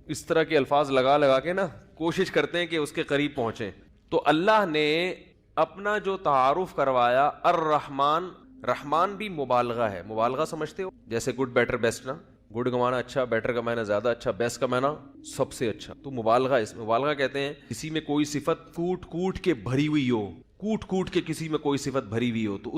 اس طرح کے الفاظ لگا کے نا کوشش کرتے ہیں کہ اس کے قریب پہنچیں۔ تو اللہ نے اپنا جو تعارف کروایا الرحمن، رحمان بھی مبالغہ ہے۔ مبالغہ سمجھتے ہو؟ جیسے گڈ بیٹر بیسٹ نا، گڈ کا معنی اچھا، بیٹر کا معنی زیادہ اچھا، بیسٹ کا معنی سب سے اچھا۔ تو مبالغہ، اس مبالغہ کہتے ہیں کسی میں کوئی صفت کوٹ کے بھری ہوئی ہو، کوٹ کے کسی میں کوئی صفت بھری ہوئی ہو، تو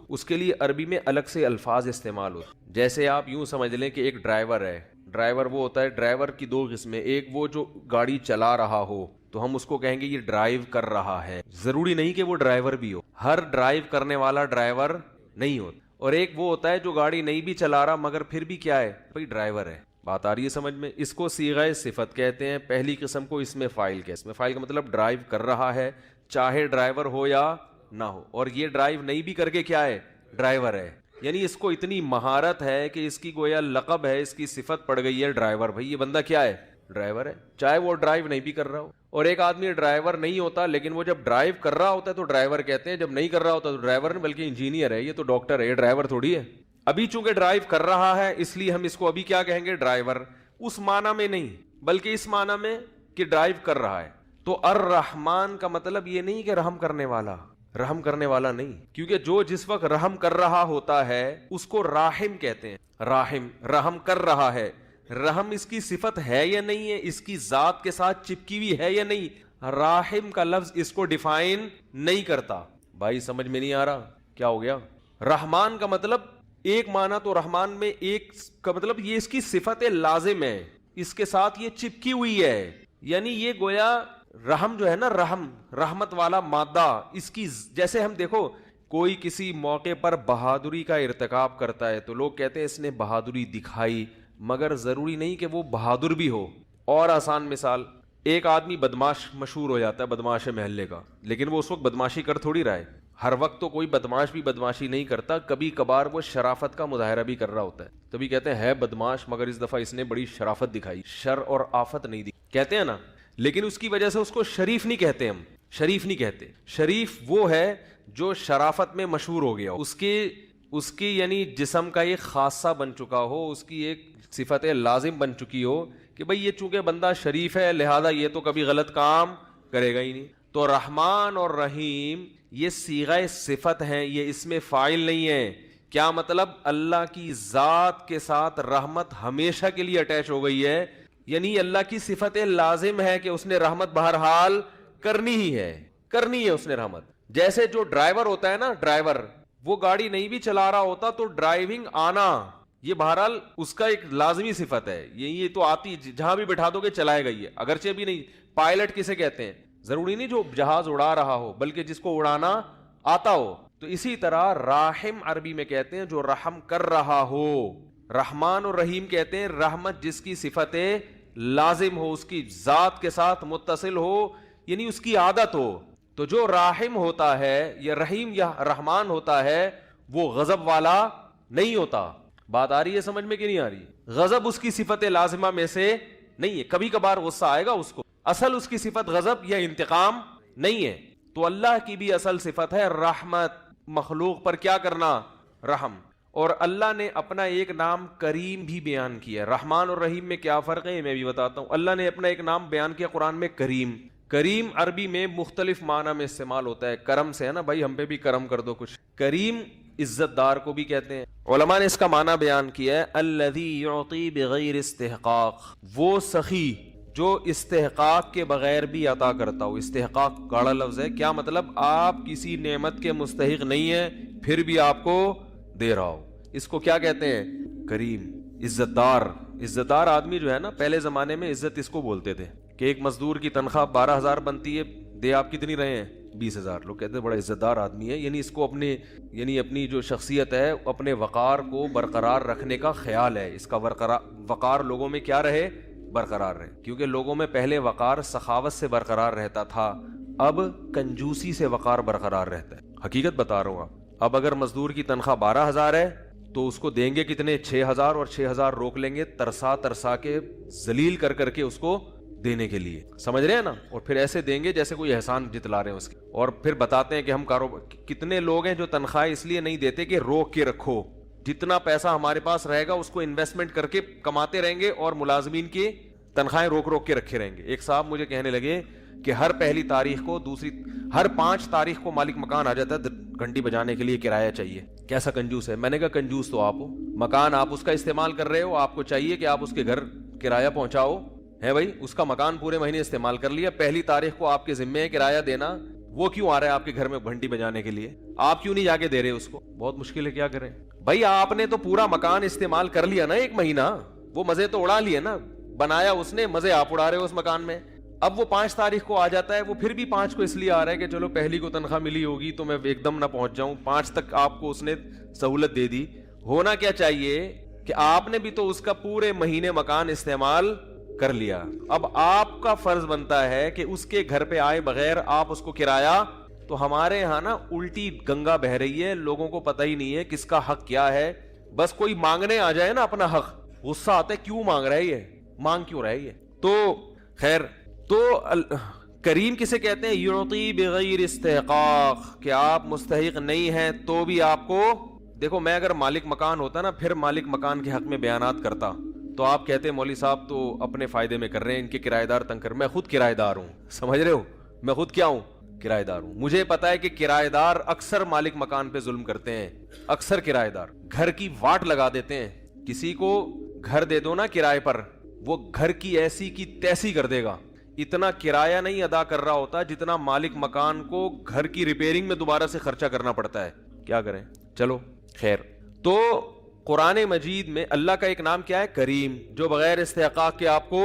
اس کے لیے عربی میں الگ سے الفاظ استعمال ہوتے۔ جیسے آپ یوں سمجھ لیں کہ ایک ڈرائیور ہے۔ ڈرائیور وہ ہوتا ہے، ڈرائیور کی 2 قسمیں، ایک وہ جو گاڑی چلا رہا ہو تو ہم اس کو کہیں گے یہ ڈرائیو کر رہا ہے، ضروری نہیں کہ وہ ڈرائیور بھی ہو، ہر ڈرائیو کرنے والا ڈرائیور نہیں ہوتا۔ اور ایک وہ ہوتا ہے جو گاڑی نہیں بھی چلا رہا مگر پھر بھی کیا ہے؟ بھائی ڈرائیور ہے۔ بات آ رہی ہے سمجھ میں؟ اس کو صیغہ صفت کہتے ہیں۔ پہلی قسم کو اسم فاعل کہتے ہیں۔ اسم فاعل کا مطلب ڈرائیو کر رہا ہے، چاہے ڈرائیور ہو یا نہ ہو، اور یہ ڈرائیو نہیں بھی کر کے کیا ہے؟ ڈرائیور ہے۔ یعنی اس کو اتنی مہارت ہے کہ اس کی گویا لقب ہے، اس کی صفت پڑ گئی ہے ڈرائیور۔ بھائی یہ بندہ کیا ہے؟ ڈرائیور ہے، چاہے وہ ڈرائیو نہیں بھی کر رہا ہو۔ اور ایک آدمی ڈرائیور نہیں ہوتا لیکن وہ جب ڈرائیو کر رہا ہوتا ہے تو ڈرائیور کہتے ہیں، جب نہیں کر رہا ہوتا تو ڈرائیور نہیں بلکہ انجینئر ہے، یہ تو ڈاکٹر ہے، یہ ڈرائیور تھوڑی ہے۔ ابھی چونکہ ڈرائیو کر رہا ہے اس لیے ہم اس کو ابھی کیا کہیں گے؟ ڈرائیور۔ اس معنی میں نہیں بلکہ اس معنی میں کہ ڈرائیو کر رہا ہے۔ تو الرحمن کا مطلب یہ نہیں کہ رحم کرنے والا، رحم کرنے والا نہیں، کیونکہ جو جس وقت رحم کر رہا ہوتا ہے اس کو راحم کہتے ہیں۔ راحم، رحم کر رہا ہے، رحم اس کی صفت ہے یا نہیں ہے، اس کی ذات کے ساتھ چپکی ہوئی ہے یا نہیں، راحم کا لفظ اس کو ڈیفائن نہیں کرتا۔ بھائی سمجھ میں نہیں آ رہا کیا ہو گیا؟ رحمان کا مطلب ایک معنی تو رحمان میں ایک کا مطلب یہ اس کی صفت لازم ہے، اس کے ساتھ یہ چپکی ہوئی ہے، یعنی یہ گویا رحم جو ہے نا، رحم رحمت والا مادہ، اس کی جیسے ہم دیکھو کوئی کسی موقع پر بہادری کا ارتکاب کرتا ہے تو لوگ کہتے ہیں اس نے بہادری دکھائی، مگر ضروری نہیں کہ وہ بہادر بھی ہو۔ اور آسان مثال، ایک آدمی بدماش مشہور ہو جاتا ہے، بدماش محلے کا، لیکن وہ اس وقت بدماشی کر تھوڑی رہا ہے، ہر وقت تو کوئی بدماش بھی بدماشی نہیں کرتا، کبھی کبھار وہ شرافت کا مظاہرہ بھی کر رہا ہوتا ہے، تبھی کہتے ہیں ہے بدماش مگر اس دفعہ اس نے بڑی شرافت دکھائی، شر اور آفت نہیں دکھائی کہتے ہیں نا، لیکن اس کی وجہ سے اس کو شریف نہیں کہتے، ہم شریف نہیں کہتے۔ شریف وہ ہے جو شرافت میں مشہور ہو گیا، اس کی یعنی جسم کا ایک خاصہ بن چکا ہو، اس کی ایک صفت لازم بن چکی ہو کہ بھئی یہ چونکہ بندہ شریف ہے لہذا یہ تو کبھی غلط کام کرے گا ہی نہیں۔ تو رحمان اور رحیم یہ صیغہ صفت ہیں, یہ اس میں فاعل نہیں ہے. کیا مطلب؟ اللہ کی ذات کے ساتھ رحمت ہمیشہ کے لیے اٹیچ ہو گئی ہے, یعنی اللہ کی صفت لازم ہے کہ اس نے رحمت بہرحال کرنی ہی ہے, کرنی ہے اس نے رحمت. جیسے جو ڈرائیور ہوتا ہے نا, ڈرائیور وہ گاڑی نہیں بھی چلا رہا ہوتا تو ڈرائیونگ آنا یہ بہرحال اس کا ایک لازمی صفت ہے, یہ تو آتی جہاں بھی بٹھا دو گے چلائے گا یہ, اگرچہ بھی نہیں. پائلٹ کسے کہتے ہیں؟ ضروری نہیں جو جہاز اڑا رہا ہو, بلکہ جس کو اڑانا آتا ہو. تو اسی طرح راحم عربی میں کہتے ہیں جو رحم کر رہا ہو. رحمان اور رحیم کہتے ہیں رحمت جس کی صفت لازم ہو, اس کی ذات کے ساتھ متصل ہو, یعنی اس کی عادت ہو. تو جو راحم ہوتا ہے یا رحیم یا رحمان ہوتا ہے وہ غضب والا نہیں ہوتا. بات آ رہی ہے سمجھ میں کہ نہیں آ رہی؟ غضب اس کی صفت لازمہ میں سے نہیں ہے, کبھی کبھار غصہ آئے گا اس کو, اصل اس کی صفت غضب یا انتقام نہیں ہے. تو اللہ کی بھی اصل صفت ہے رحمت, مخلوق پر کیا کرنا؟ رحم. اور اللہ نے اپنا ایک نام کریم بھی بیان کیا. رحمان اور رحیم میں کیا فرق ہے میں بھی بتاتا ہوں. اللہ نے اپنا ایک نام بیان کیا قرآن میں, کریم. کریم عربی میں مختلف معنی میں استعمال ہوتا ہے. کرم سے ہے نا بھائی, ہم پہ بھی کرم کر دو کچھ. کریم عزت دار کو بھی کہتے ہیں. علماء نے اس کا معنی بیان کیا ہے الذی یعطی بغیر استحقاق, وہ سخی جو استحقاق کے بغیر بھی عطا کرتا ہو. استحقاق گاڑا لفظ ہے. کیا مطلب؟ آپ کسی نعمت کے مستحق نہیں ہیں پھر بھی آپ کو دے رہا ہو, اس کو کیا کہتے ہیں؟ کریم. عزت دار. عزت دار آدمی جو ہے نا, پہلے زمانے میں عزت اس کو بولتے تھے کہ ایک مزدور کی تنخواہ 12,000 بنتی ہے, دے آپ کتنی رہے ہیں؟ 20,000. لوگ کہتے ہیں بڑا عزت دار آدمی ہے, یعنی اس کو اپنی جو شخصیت ہے اپنے وقار کو برقرار رکھنے کا خیال ہے. اس کا وقار لوگوں میں کیا رہے؟ برقرار رہے. کیونکہ لوگوں میں پہلے وقار سخاوت سے برقرار رہتا تھا, اب کنجوسی سے وقار برقرار رہتا ہے. حقیقت بتا رہا ہوں آپ. اب اگر مزدور کی تنخواہ 12,000 ہے تو اس کو دیں گے کتنے؟ 6,000, اور 6,000 روک لیں گے ترسا کے ذلیل کر کے اس کو دینے کے لیے. سمجھ رہے ہیں نا؟ اور پھر ایسے دیں گے جیسے کوئی احسان جتلا رہے ہیں اس کے. اور پھر بتاتے ہیں کہ ہم کاروبار. کتنے لوگ ہیں جو تنخواہ اس لیے نہیں دیتے کہ روک کے رکھو, جتنا پیسہ ہمارے پاس رہے گا اس کو انویسٹمنٹ کر کے کماتے رہیں گے اور ملازمین کی تنخواہیں روک کے رکھے رہیں گے. ایک صاحب مجھے کہنے لگے کہ ہر پہلی تاریخ کو ہر 5 تاریخ کو مالک مکان آ جاتا ہے گھنٹی بجانے کے لیے کرایہ چاہیے. کیسا کنجوس ہے. میں نے کہا کنجوس تو آپ ہو, مکان آپ اس کا استعمال کر رہے ہو, آپ کو چاہیے کہ آپ اس کے گھر کرایہ پہنچاؤ ہے بھائی. اس کا مکان پورے مہینے استعمال کر لیا, پہلی تاریخ کو آپ کے ذمے ہے کرایہ دینا, وہ کیوں آ رہا ہے آپ کے گھر میں گھنٹی بجانے کے لیے؟ آپ کیوں نہیں جا کے دے رہے اس کو؟ بہت مشکل ہے, کیا کریں بھائی. آپ نے تو پورا مکان استعمال کر لیا نا 1 مہینہ, وہ مزے تو اڑا لیے نا, بنایا اس نے, مزے آپ اڑا رہے ہو اس مکان میں. اب وہ 5 تاریخ کو آ جاتا ہے, وہ پھر بھی 5 کو اس لیے آ رہا ہے کہ چلو پہلی کو تنخواہ ملی ہوگی تو میں ایک دم نہ پہنچ جاؤں. 5 تک آپ کو اس نے سہولت دے دی. ہونا کیا چاہیے کہ آپ نے بھی تو اس کا پورے مہینے مکان استعمال کر لیا. اب آپ کا فرض بنتا ہے کہ اس کے گھر پہ آئے بغیر آپ اس کو کرایہ. تو ہمارے یہاں نا الٹی گنگا بہ رہی ہے, لوگوں کو پتہ ہی نہیں ہے کس کا حق کیا ہے. بس کوئی مانگنے آ جائے نا اپنا حق, غصہ آتا ہے کیوں مانگ رہا ہے یہ, مانگ کیوں رہا ہے یہ. تو خیر, تو کریم کسے کہتے ہیں؟ یعطی بغیر استحقاق, کہ آپ مستحق نہیں ہیں تو بھی آپ کو. دیکھو میں اگر مالک مکان ہوتا نا پھر مالک مکان کے حق میں بیانات کرتا تو آپ کہتے ہیں مولوی صاحب تو اپنے فائدے میں کر رہے ہیں, ان کے کرایہ دار تنگ کر. میں خود کرایہ دار ہوں, سمجھ رہے ہو, میں خود کیا ہوں؟ کرایہ دار ہوں. مجھے پتا ہے کہ کرایہ دار اکثر مالک مکان پہ ظلم کرتے ہیں. اکثر کرایہ دار گھر کی واٹ لگا دیتے ہیں. کسی کو گھر دے دو نا کرائے پر, وہ گھر کی ایسی کی تیسی کر دے گا. اتنا کرایہ نہیں ادا کر رہا ہوتا جتنا مالک مکان کو گھر کی ریپیئرنگ میں دوبارہ سے خرچہ کرنا پڑتا ہے. کیا کریں, چلو خیر. تو قرآن مجید میں اللہ کا ایک نام کیا ہے؟ کریم, جو بغیر استحقاق کے آپ کو,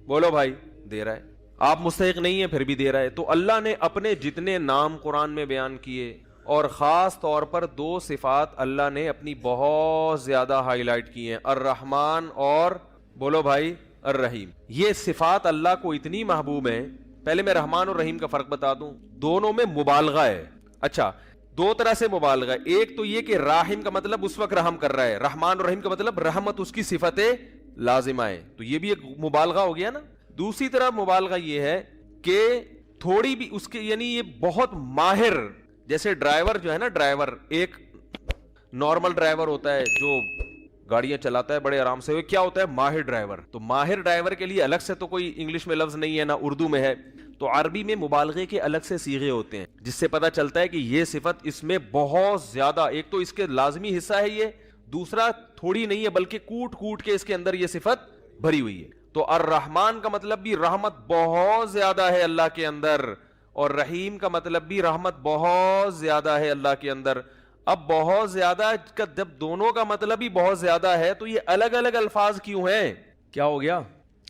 بولو بھائی, دے رہا ہے. آپ مستحق نہیں ہیں پھر بھی دے رہا ہے. تو اللہ نے اپنے جتنے نام قرآن میں بیان کیے, اور خاص طور پر 2 صفات اللہ نے اپنی بہت زیادہ ہائی لائٹ کی ہیں, الرحمن اور بولو بھائی الرحیم. یہ صفات اللہ کو اتنی محبوب ہیں. پہلے میں رحمان اور رحیم کا فرق بتا دوں, دونوں میں مبالغہ ہے. اچھا, 2 طرح سے مبالغہ. ایک تو یہ کہ راحم کا مطلب اس وقت رحم کر رہا ہے, رحمان اور رحیم کا مطلب رحمت اس کی صفت لازمہ ہے, تو یہ بھی ایک مبالغہ ہو گیا نا. دوسری طرح مبالغہ یہ ہے کہ تھوڑی بھی اس کے, یعنی یہ بہت ماہر, جیسے ڈرائیور جو ہے نا, ڈرائیور ایک نارمل ڈرائیور ہوتا ہے جو گاڑیاں چلاتا ہے بڑے آرام سے, کیا ہوتا ہے ماہر ڈرائیور. تو ماہر ڈرائیور کے لیے الگ سے تو کوئی انگلش میں لفظ نہیں ہے, نہ اردو میں ہے, تو عربی میں مبالغے کے الگ سے صیغے ہوتے ہیں جس سے پتہ چلتا ہے کہ یہ صفت اس میں بہت زیادہ, ایک تو اس کے لازمی حصہ ہے یہ, دوسرا تھوڑی نہیں ہے بلکہ کوٹ کوٹ کے اس کے اندر یہ صفت بھری ہوئی ہے. تو الرحمن کا مطلب بھی رحمت بہت زیادہ ہے اللہ کے اندر, اور رحیم کا مطلب بھی رحمت بہت زیادہ ہے اللہ کے اندر. اب بہت زیادہ کا جب دونوں کا مطلب ہی بہت زیادہ ہے تو یہ الگ الگ الفاظ کیوں ہیں؟ کیا ہو گیا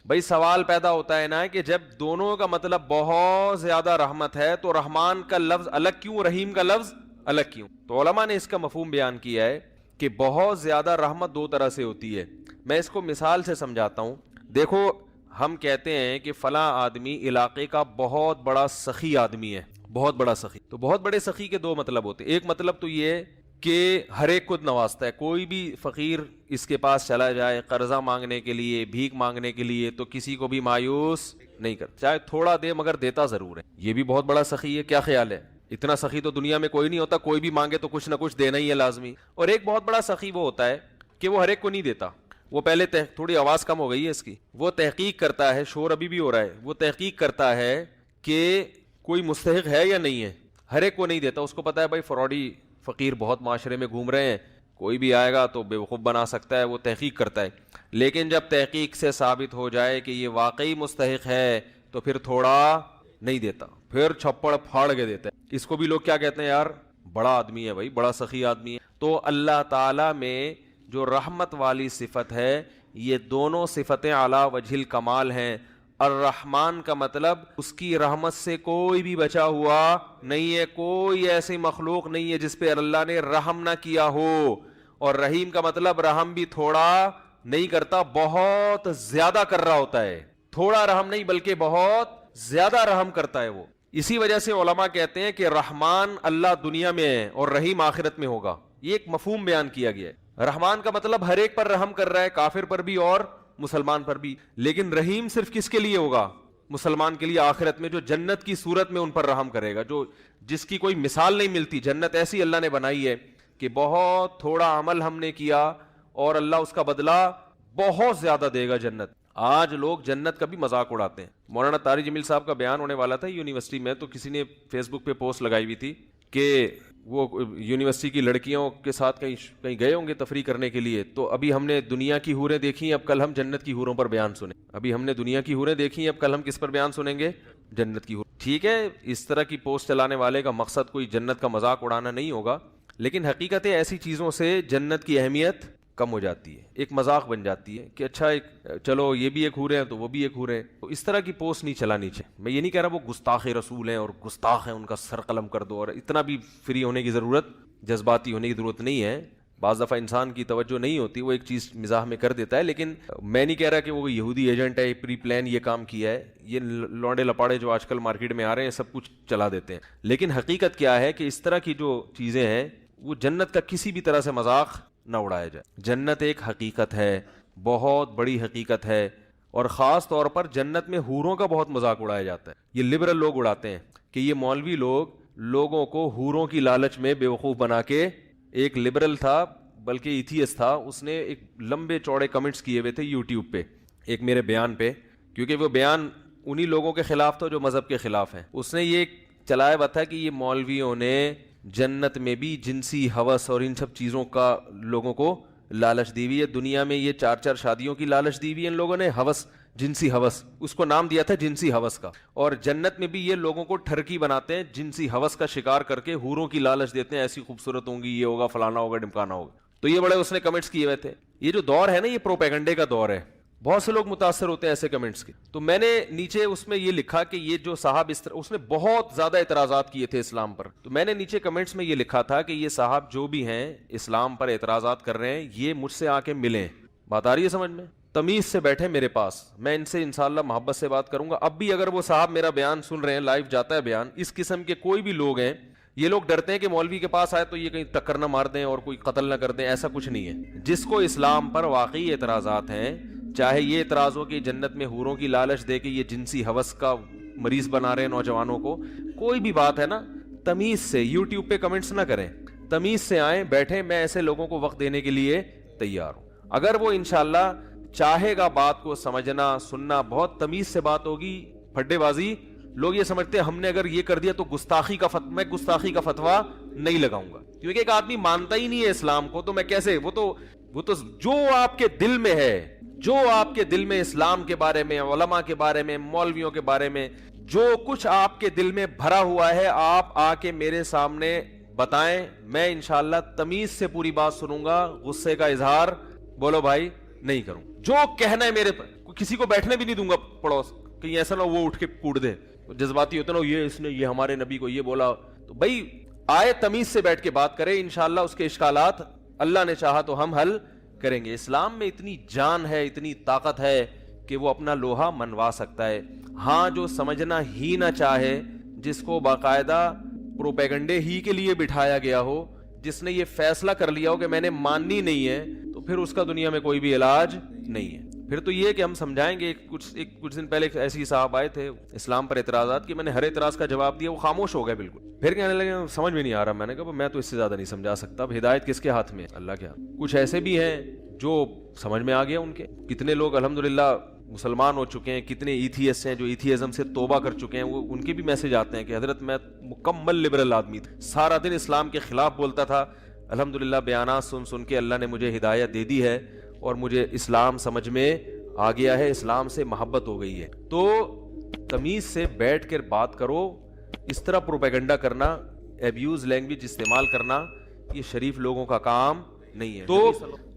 بھائی؟ سوال پیدا ہوتا ہے نا کہ جب دونوں کا مطلب بہت زیادہ رحمت ہے تو رحمان کا لفظ الگ کیوں, رحیم کا لفظ الگ کیوں؟ تو علماء نے اس کا مفہوم بیان کیا ہے کہ بہت زیادہ رحمت دو طرح سے ہوتی ہے. میں اس کو مثال سے سمجھاتا ہوں. دیکھو ہم کہتے ہیں کہ فلاں آدمی علاقے کا بہت بڑا سخی آدمی ہے, بہت بڑا سخی. تو بہت بڑے سخی کے دو مطلب ہوتے ہیں. ایک مطلب تو یہ کہ ہر ایک کو نوازتا ہے, کوئی بھی فقیر اس کے پاس چلا جائے قرضہ مانگنے کے لیے, بھیک مانگنے کے لیے, تو کسی کو بھی مایوس نہیں کرتا, چاہے تھوڑا دے مگر دیتا ضرور ہے. یہ بھی بہت بڑا سخی ہے. کیا خیال ہے؟ اتنا سخی تو دنیا میں کوئی نہیں ہوتا, کوئی بھی مانگے تو کچھ نہ کچھ دینا ہی ہے لازمی. اور ایک بہت بڑا سخی وہ ہوتا ہے کہ وہ ہر ایک کو نہیں دیتا, وہ پہلے تھوڑی آواز کم ہو گئی ہے اس کی, وہ تحقیق کرتا ہے, شور ابھی بھی ہو رہا ہے, وہ تحقیق کرتا ہے کہ کوئی مستحق ہے یا نہیں ہے, ہر ایک کو نہیں دیتا. اس کو پتا ہے بھائی فراڈی فقیر بہت معاشرے میں گھوم رہے ہیں, کوئی بھی آئے گا تو بیوقوف بنا سکتا ہے, وہ تحقیق کرتا ہے. لیکن جب تحقیق سے ثابت ہو جائے کہ یہ واقعی مستحق ہے تو پھر تھوڑا نہیں دیتا, پھر چھپڑ پھاڑ کے دیتا ہے. اس کو بھی لوگ کیا کہتے ہیں, یار بڑا آدمی ہے بھائی, بڑا سخی آدمی ہے. تو اللہ تعالی میں جو رحمت والی صفت ہے یہ دونوں صفتیں اعلیٰ وجہ الکمال ہیں. الرحمن کا مطلب اس کی رحمت سے کوئی بھی بچا ہوا نہیں ہے, کوئی ایسی مخلوق نہیں ہے جس پہ اللہ نے رحم نہ کیا ہو. اور رحیم کا مطلب رحم بھی تھوڑا نہیں کرتا, بہت زیادہ کر رہا ہوتا ہے, تھوڑا رحم نہیں بلکہ بہت زیادہ رحم کرتا ہے وہ. اسی وجہ سے علماء کہتے ہیں کہ رحمان اللہ دنیا میں ہے اور رحیم آخرت میں ہوگا. یہ ایک مفہوم بیان کیا گیا ہے. رحمان کا مطلب ہر ایک پر رحم کر رہا ہے, کافر پر بھی اور مسلمان پر بھی. لیکن رحیم صرف کس کے لیے ہوگا؟ مسلمان کے لیے آخرت میں, جو جنت کی صورت میں ان پر رحم کرے گا, جو جس کی کوئی مثال نہیں ملتی. جنت ایسی اللہ نے بنائی ہے کہ بہت تھوڑا عمل ہم نے کیا اور اللہ اس کا بدلہ بہت زیادہ دے گا. جنت, آج لوگ جنت کا بھی مذاق اڑاتے ہیں. مولانا طارق جمیل صاحب کا بیان ہونے والا تھا یونیورسٹی میں, تو کسی نے فیس بک پہ پوسٹ لگائی ہوئی تھی کہ وہ یونیورسٹی کی لڑکیوں کے ساتھ کہیں گئے ہوں گے تفریح کرنے کے لیے, تو ابھی ہم نے دنیا کی حوریں دیکھی, اب کل ہم جنت کی حوروں پر بیان سنیں. ابھی ہم نے دنیا کی حوریں دیکھی, اب کل ہم کس پر بیان سنیں گے؟ جنت کی حور. ٹھیک ہے, اس طرح کی پوسٹ چلانے والے کا مقصد کوئی جنت کا مذاق اڑانا نہیں ہوگا, لیکن حقیقت ایسی چیزوں سے جنت کی اہمیت کم ہو جاتی ہے, ایک مذاق بن جاتی ہے کہ اچھا ایک چلو یہ بھی ایک حورے ہیں تو وہ بھی ایک حورے ہیں. تو اس طرح کی پوسٹ نہیں چلانی چاہیے. میں یہ نہیں کہہ رہا وہ گستاخ رسول ہیں اور گستاخ ہیں ان کا سر قلم کر دو, اور اتنا بھی فری ہونے کی ضرورت, جذباتی ہونے کی ضرورت نہیں ہے. بعض دفعہ انسان کی توجہ نہیں ہوتی, وہ ایک چیز مزاح میں کر دیتا ہے. لیکن میں نہیں کہہ رہا کہ وہ یہودی ایجنٹ ہے, پری پلان یہ کام کیا ہے. یہ لونڈے لپاڑے جو آج کل مارکیٹ میں آ رہے ہیں سب کچھ چلا دیتے ہیں. لیکن حقیقت کیا ہے کہ اس طرح کی جو چیزیں ہیں وہ جنت کا کسی بھی طرح سے مذاق نہ اڑایا جائے. جنت ایک حقیقت ہے, بہت بڑی حقیقت ہے, اور خاص طور پر جنت میں حوروں کا بہت مذاق اڑایا جاتا ہے. یہ لبرل لوگ اڑاتے ہیں کہ یہ مولوی لوگوں کو حوروں کی لالچ میں بیوقوف بنا کے. ایک لبرل تھا بلکہ ایتھیسٹ تھا, اس نے ایک لمبے چوڑے کمنٹس کیے ہوئے تھے یوٹیوب پہ ایک میرے بیان پہ, کیونکہ وہ بیان انہی لوگوں کے خلاف تھا جو مذہب کے خلاف ہیں. اس نے یہ چلایا ہوا تھا کہ یہ مولویوں نے جنت میں بھی جنسی ہوس اور ان سب چیزوں کا لوگوں کو لالچ دی ہوئی ہے. دنیا میں یہ 4 شادیوں کی لالچ دی ہوئی ہے ان لوگوں نے, ہوس, جنسی ہوس, اس کو نام دیا تھا جنسی ہوس کا. اور جنت میں بھی یہ لوگوں کو ٹھرکی بناتے ہیں, جنسی ہوس کا شکار کر کے حوروں کی لالچ دیتے ہیں, ایسی خوبصورت ہوں گی, یہ ہوگا, فلانا ہوگا, ڈمکانا ہوگا. تو یہ بڑے اس نے کمنٹس کیے ہوئے تھے. یہ جو دور ہے نا یہ پروپیگنڈے کا دور ہے, بہت سے لوگ متاثر ہوتے ہیں ایسے کمنٹس کے. تو میں نے نیچے اس میں یہ لکھا کہ یہ جو صاحب اس نے بہت زیادہ اعتراضات کیے تھے اسلام پر. تو میں نے نیچے کمنٹس میں یہ لکھا تھا کہ یہ صاحب جو بھی ہیں اسلام پر اعتراضات کر رہے ہیں, یہ مجھ سے آ کے ملیں. بات آ رہی ہے سمجھ میں؟ تمیز سے بیٹھے میرے پاس, میں ان سے انشاءاللہ محبت سے بات کروں گا. اب بھی اگر وہ صاحب میرا بیان سن رہے ہیں, لائیو جاتا ہے بیان, اس قسم کے کوئی بھی لوگ ہیں, یہ لوگ ڈرتے ہیں کہ مولوی کے پاس آئے تو یہ کہیں ٹکر نہ مار دیں اور کوئی قتل نہ کر دیں. ایسا کچھ نہیں ہے. جس کو اسلام پر واقعی اعتراضات ہیں, چاہے یہ اعتراض ہو کہ جنت میں حوروں کی لالچ دے کے یہ جنسی ہوس کا مریض بنا رہے ہیں نوجوانوں کو, کوئی بھی بات ہے نا, تمیز سے یوٹیوب پہ کمنٹس نہ کریں, تمیز سے آئیں, بیٹھیں. میں ایسے لوگوں کو وقت دینے کے لیے تیار ہوں. اگر وہ انشاءاللہ چاہے گا بات کو سمجھنا سننا، بہت تمیز سے بات ہوگی. پھڈے بازی لوگ یہ سمجھتے ہیں ہم نے اگر یہ کر دیا تو گستاخی کا فتویٰ، میں گستاخی کا فتویٰ نہیں لگاؤں گا، کیونکہ ایک آدمی مانتا ہی نہیں ہے اسلام کو، تو میں کیسے، وہ تو جو آپ کے دل میں ہے، جو آپ کے دل میں اسلام کے بارے میں، علماء کے بارے میں، مولویوں کے بارے میں جو کچھ آپ کے دل میں بھرا ہوا ہے، آپ آ کے میرے سامنے بتائیں، میں انشاءاللہ تمیز سے پوری بات سنوں گا، غصے کا اظہار بولو بھائی نہیں کروں. جو کہنا ہے میرے پر، کسی کو بیٹھنے بھی نہیں دوں گا پڑوس، کہیں ایسا نہ وہ اٹھ کے کوڑ دے، جذباتی ہوتے نا، یہ اس نے یہ ہمارے نبی کو یہ بولا. تو بھائی آئے تمیز سے بیٹھ کے بات کرے، انشاءاللہ اس کے اشکالات اللہ نے چاہا تو ہم حل کریں گے. اسلام میں اتنی جان ہے، اتنی طاقت ہے کہ وہ اپنا لوہا منوا سکتا ہے. ہاں جو سمجھنا ہی نہ چاہے، جس کو باقاعدہ پروپیگنڈے ہی کے لیے بٹھایا گیا ہو، جس نے یہ فیصلہ کر لیا ہو کہ میں نے ماننی نہیں ہے، تو پھر اس کا دنیا میں کوئی بھی علاج نہیں ہے. پھر تو یہ کہ ہم سمجھائیں گے. کچھ دن پہلے ایسی صاحب آئے تھے اسلام پر اعتراضات کی، میں نے ہر اعتراض کا جواب دیا، وہ خاموش ہو گئے بالکل. پھر کہنے لگے سمجھ میں نہیں آ رہا. میں نے کہا میں تو اس سے زیادہ نہیں سمجھا سکتا، اب ہدایت کس کے ہاتھ میں؟ اللہ کے ہاتھ. کچھ ایسے بھی ہیں جو سمجھ میں آ گیا ان کے. کتنے لوگ الحمدللہ مسلمان ہو چکے ہیں، کتنے ایتھیسٹ ہیں جو ایتھیزم سے توبہ کر چکے ہیں. وہ ان کے بھی میسج آتے ہیں کہ حضرت میں مکمل لبرل آدمی تھا، سارا دن اسلام کے خلاف بولتا تھا، الحمدللہ بیانات سن کے اللہ نے مجھے ہدایت دے دی ہے اور مجھے اسلام سمجھ میں آ گیا ہے، اسلام سے محبت ہو گئی ہے. تو تمیز سے بیٹھ کر بات کرو. اس طرح پروپیگنڈا کرنا، ایبیوز لینگویج استعمال کرنا، یہ شریف لوگوں کا کام نہیں ہے. تو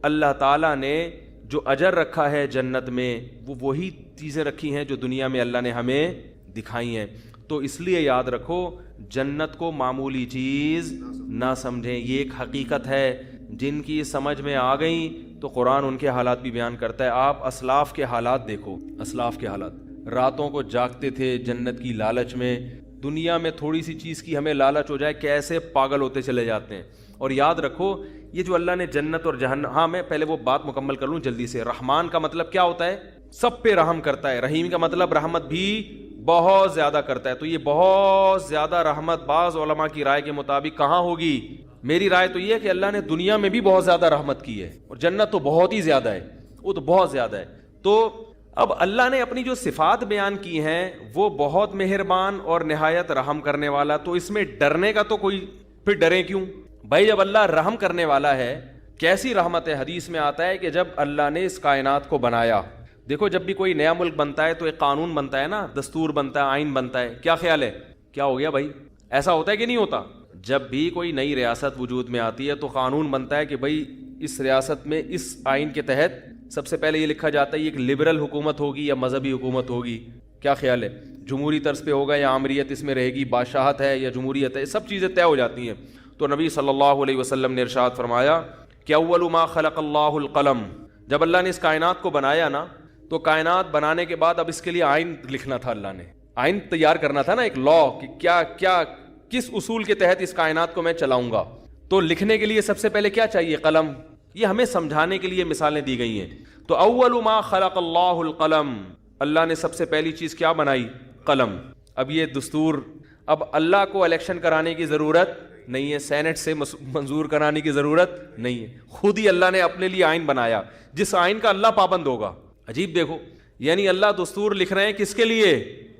اللہ تعالیٰ نے جو اجر رکھا ہے جنت میں، وہ وہی چیزیں رکھی ہیں جو دنیا میں اللہ نے ہمیں دکھائی ہیں. تو اس لیے یاد رکھو، جنت کو معمولی چیز نہ سمجھیں. یہ ایک حقیقت ہے، جن کی سمجھ میں آ گئی تو قرآن ان کے حالات بھی بیان کرتا ہے. آپ اسلاف کے حالات دیکھو، اسلاف کے حالات. راتوں کو جاگتے تھے جنت کی لالچ میں. دنیا میں تھوڑی سی چیز کی ہمیں لالچ ہو جائے کیسے پاگل ہوتے چلے جاتے ہیں. اور یاد رکھو یہ جو اللہ نے جنت اور جہنم، ہاں میں پہلے وہ بات مکمل کر لوں جلدی سے. رحمان کا مطلب کیا ہوتا ہے؟ سب پہ رحم کرتا ہے. رحیم کا مطلب رحمت بھی بہت زیادہ کرتا ہے. تو یہ بہت زیادہ رحمت بعض علماء کی رائے کے مطابق کہاں ہوگی؟ میری رائے تو یہ ہے کہ اللہ نے دنیا میں بھی بہت زیادہ رحمت کی ہے، اور جنت تو بہت ہی زیادہ ہے، وہ تو بہت زیادہ ہے. تو اب اللہ نے اپنی جو صفات بیان کی ہیں وہ بہت مہربان اور نہایت رحم کرنے والا. تو اس میں ڈرنے کا تو کوئی، پھر ڈریں کیوں بھائی؟ جب اللہ رحم کرنے والا ہے، کیسی رحمت ہے؟ حدیث میں آتا ہے کہ جب اللہ نے اس کائنات کو بنایا، دیکھو جب بھی کوئی نیا ملک بنتا ہے تو ایک قانون بنتا ہے نا، دستور بنتا ہے، آئین بنتا ہے. کیا خیال ہے؟ کیا ہو گیا بھائی؟ ایسا ہوتا ہے کہ نہیں ہوتا؟ جب بھی کوئی نئی ریاست وجود میں آتی ہے تو قانون بنتا ہے کہ بھائی اس ریاست میں اس آئین کے تحت سب سے پہلے یہ لکھا جاتا ہے یہ ایک لبرل حکومت ہوگی یا مذہبی حکومت ہوگی. کیا خیال ہے؟ جمہوری طرز پہ ہوگا یا عامریت اس میں رہے گی، بادشاہت ہے یا جمہوریت ہے، سب چیزیں طے ہو جاتی ہیں. تو نبی صلی اللہ علیہ وسلم نے ارشاد فرمایا کہ اول ما خلق اللہ القلم. جب اللہ نے اس کائنات کو بنایا نا، تو کائنات بنانے کے بعد اب اس کے لیے آئین لکھنا تھا. اللہ نے آئین تیار کرنا تھا نا، ایک لا، کہ کیا کس اصول کے تحت اس کائنات کو میں چلاؤں گا. تو لکھنے کے لیے سب سے پہلے کیا چاہیے؟ قلم. یہ ہمیں سمجھانے کے لیے مثالیں دی گئی ہیں. تو اول ما خلق اللہ القلم، اللہ نے سب سے پہلی چیز کیا بنائی؟ قلم. اب یہ دستور، اب اللہ کو الیکشن کرانے کی ضرورت نہیں ہے، سینٹ سے منظور کرانے کی ضرورت نہیں ہے، خود ہی اللہ نے اپنے لیے آئین بنایا جس آئین کا اللہ پابند ہوگا. عجیب دیکھو، یعنی اللہ دستور لکھ رہے ہیں کس کے لیے؟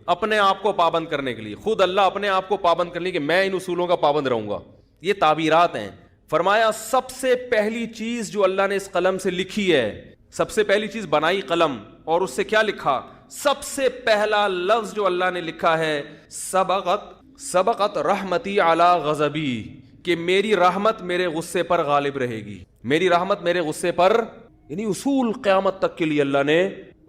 اپنے آپ کو پابند کرنے کے لیے. خود اللہ اپنے آپ کو پابند کرنے کے، میں ان اصولوں کا پابند رہوں گا. یہ تعبیرات ہیں. فرمایا سب سے پہلی چیز جو اللہ نے اس قلم سے لکھی ہے، سب سے پہلی چیز بنائی قلم، اور اس سے کیا لکھا؟ سب سے پہلا لفظ جو اللہ نے لکھا ہے سبقت رحمتی علی غضبی، کہ میری رحمت میرے غصے پر غالب رہے گی. میری رحمت میرے غصے پر، یعنی اصول قیامت تک کے لیے اللہ نے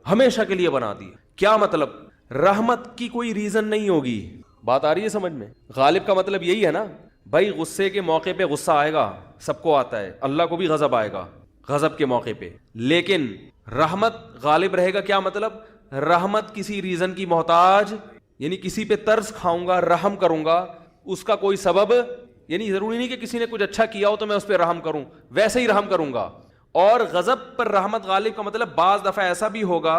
ہمیشہ کے لیے بنا دی. کیا مطلب؟ رحمت کی کوئی ریزن نہیں ہوگی. بات آ رہی ہے سمجھ میں؟ غالب کا مطلب یہی ہے نا بھائی، غصے کے موقع پہ غصہ آئے گا، سب کو آتا ہے، اللہ کو بھی غضب آئے گا غضب کے موقع پہ، لیکن رحمت غالب رہے گا. کیا مطلب؟ رحمت کسی ریزن کی محتاج، یعنی کسی پہ ترس کھاؤں گا، رحم کروں گا، اس کا کوئی سبب، یعنی ضروری نہیں کہ کسی نے کچھ اچھا کیا ہو تو میں اس پہ رحم کروں، ویسے ہی رحم کروں گا. اور غضب پر رحمت غالب کا مطلب بعض دفعہ ایسا بھی ہوگا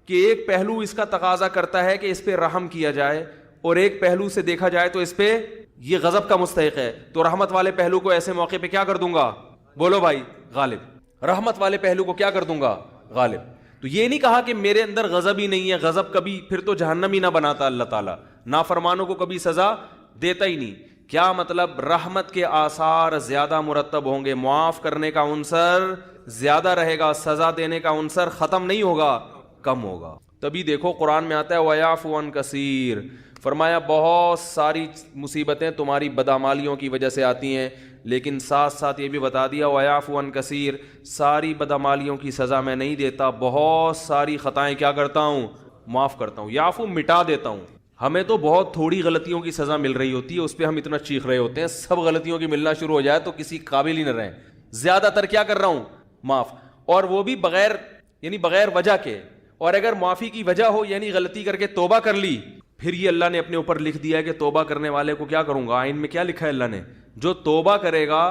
کہ ایک پہلو اس کا تقاضا کرتا ہے کہ اس پہ رحم کیا جائے، اور ایک پہلو سے دیکھا جائے تو اس پہ یہ غضب کا مستحق ہے، تو رحمت والے پہلو کو ایسے موقع پہ کیا کر دوں گا؟ بولو بھائی، غالب. رحمت والے پہلو کو کیا کر دوں گا؟ غالب. تو یہ نہیں کہا کہ میرے اندر غضب ہی نہیں ہے, غضب کبھی پھر تو جہنم ہی نہ بناتا اللہ تعالیٰ, نافرمانوں کو کبھی سزا دیتا ہی نہیں. کیا مطلب؟ رحمت کے آثار زیادہ مرتب ہوں گے, معاف کرنے کا عنصر زیادہ رہے گا, سزا دینے کا عنصر ختم نہیں ہوگا, کم ہوگا. تبھی دیکھو قرآن میں آتا ہے وَيَعْفُو عَنْ كَثِيرٍ, فرمایا بہت ساری مصیبتیں تمہاری بدعمالیوں کی وجہ سے آتی ہیں, لیکن ساتھ ساتھ یہ بھی بتا دیا وَيَعْفُو عَنْ كَثِيرٍ, ساری بدعمالیوں کی سزا میں نہیں دیتا, بہت ساری خطائیں کیا کرتا ہوں؟ معاف کرتا ہوں. یعفو مٹا دیتا ہوں. ہمیں تو بہت تھوڑی غلطیوں کی سزا مل رہی ہوتی ہے, اس پہ ہم اتنا چیخ رہے ہوتے ہیں, سب غلطیوں کی ملنا شروع ہو جائے تو کسی قابل ہی نہ رہیں. زیادہ تر کیا کر رہا ہوں؟ معاف, اور وہ بھی بغیر یعنی بغیر وجہ کے. اور اگر معافی کی وجہ ہو یعنی غلطی کر کے توبہ کر لی, پھر یہ اللہ نے اپنے اوپر لکھ دیا ہے کہ توبہ کرنے والے کو کیا کروں گا. آئین میں کیا لکھا ہے اللہ نے؟ جو توبہ کرے گا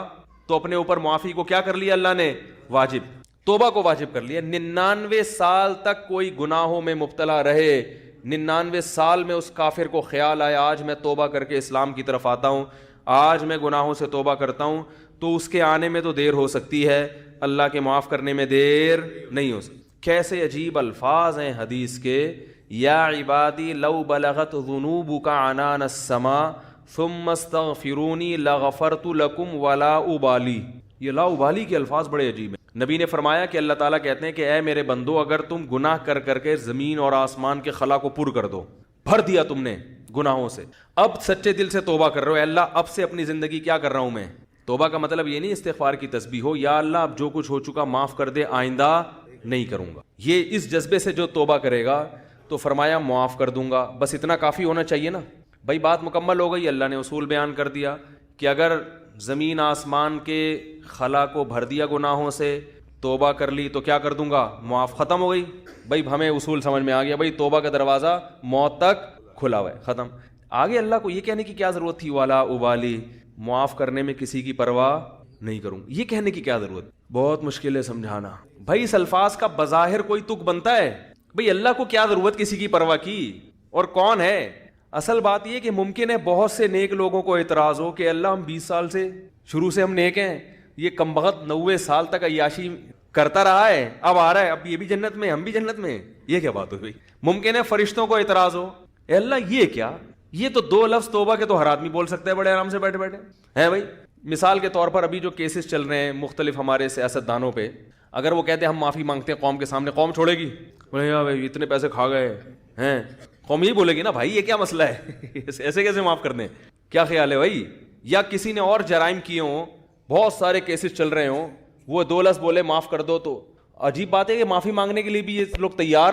تو اپنے اوپر معافی کو کیا کر لیا اللہ نے؟ واجب, توبہ کو واجب کر لیا. 99 سال تک کوئی گناہوں میں مبتلا رہے, 99 سال میں اس کافر کو خیال آیا آج میں توبہ کر کے اسلام کی طرف آتا ہوں, آج میں گناہوں سے توبہ کرتا ہوں, تو اس کے آنے میں تو دیر ہو سکتی ہے, اللہ کے معاف کرنے میں دیر نہیں ہو سکتی. کیسے عجیب الفاظ ہیں حدیث کے, یا عبادی لو بلغت ذنوبک عنان السماء ثم استغفرونی لغفرت لکم ولا ابالی. یہ لا ابالی کے الفاظ بڑے عجیب ہیں. نبی نے فرمایا کہ اللہ تعالیٰ کہتے ہیں کہ اے میرے بندو, اگر تم گناہ کر کر کے زمین اور آسمان کے خلا کو پر کر دو, بھر دیا تم نے گناہوں سے, اب سچے دل سے توبہ کر رہے ہو, اے اللہ اب سے اپنی زندگی کیا کر رہا ہوں میں. توبہ کا مطلب یہ نہیں استغفار کی تسبیح ہو, یا اللہ اب جو کچھ ہو چکا معاف کر دے, آئندہ نہیں کروں گا. یہ اس جذبے سے جو توبہ کرے گا تو فرمایا معاف کر دوں گا. بس اتنا کافی ہونا چاہیے نا بھائی, بات مکمل ہو گئی. اللہ نے اصول بیان کر دیا کہ اگر زمین آسمان کے خلا کو بھر دیا گناہوں سے, توبہ کر لی تو کیا کر دوں گا؟ معاف. ختم ہو گئی بھائی, ہمیں اصول سمجھ میں آ گیا بھائی, توبہ کا دروازہ موت تک کھلا ہوا ہے, ختم. آگے اللہ کو یہ کہنے کی کیا ضرورت تھی والا ابالی, معاف کرنے میں کسی کی پرواہ نہیں کروں, یہ کہنے کی کیا ضرورت؟ بہت مشکل ہے سمجھانا بھائی. اس الفاظ کا بظاہر کوئی تک بنتا ہے بھئی اللہ کو کیا ضرورت کسی کی پرواہ کی, اور کون ہے؟ اصل بات یہ کہ ممکن ہے بہت سے نیک لوگوں کو اعتراض ہو کہ اللہ ہم 20 سال سے شروع سے ہم نیک ہیں, یہ کمبخت 90 سال تک عیاشی کرتا رہا ہے, اب آ رہا ہے, اب یہ بھی جنت میں ہم بھی جنت میں, یہ کیا بات ہوئی؟ ممکن ہے فرشتوں کو اعتراض ہو, اے اللہ یہ کیا, یہ تو 2 لفظ توبہ کے تو ہر آدمی بول سکتا ہے بڑے آرام سے بیٹھے بیٹھے ہیں بھائی. مثال کے طور پر ابھی جو کیسز چل رہے ہیں مختلف ہمارے سیاست دانوں پہ, اگر وہ کہتے ہیں ہم معافی مانگتے ہیں قوم کے سامنے, قوم چھوڑے گی؟ بولے یار بھائی اتنے پیسے کھا گئے ہیں, قوم یہی بولے گی نا بھائی یہ کیا مسئلہ ہے, ایسے کیسے معاف کر دیں؟ کیا خیال ہے بھائی؟ یا کسی نے اور جرائم کیے ہوں, بہت سارے کیسز چل رہے ہوں, وہ 2 لفظ بولے معاف کر دو, تو عجیب بات ہے کہ معافی مانگنے کے لیے بھی یہ لوگ تیار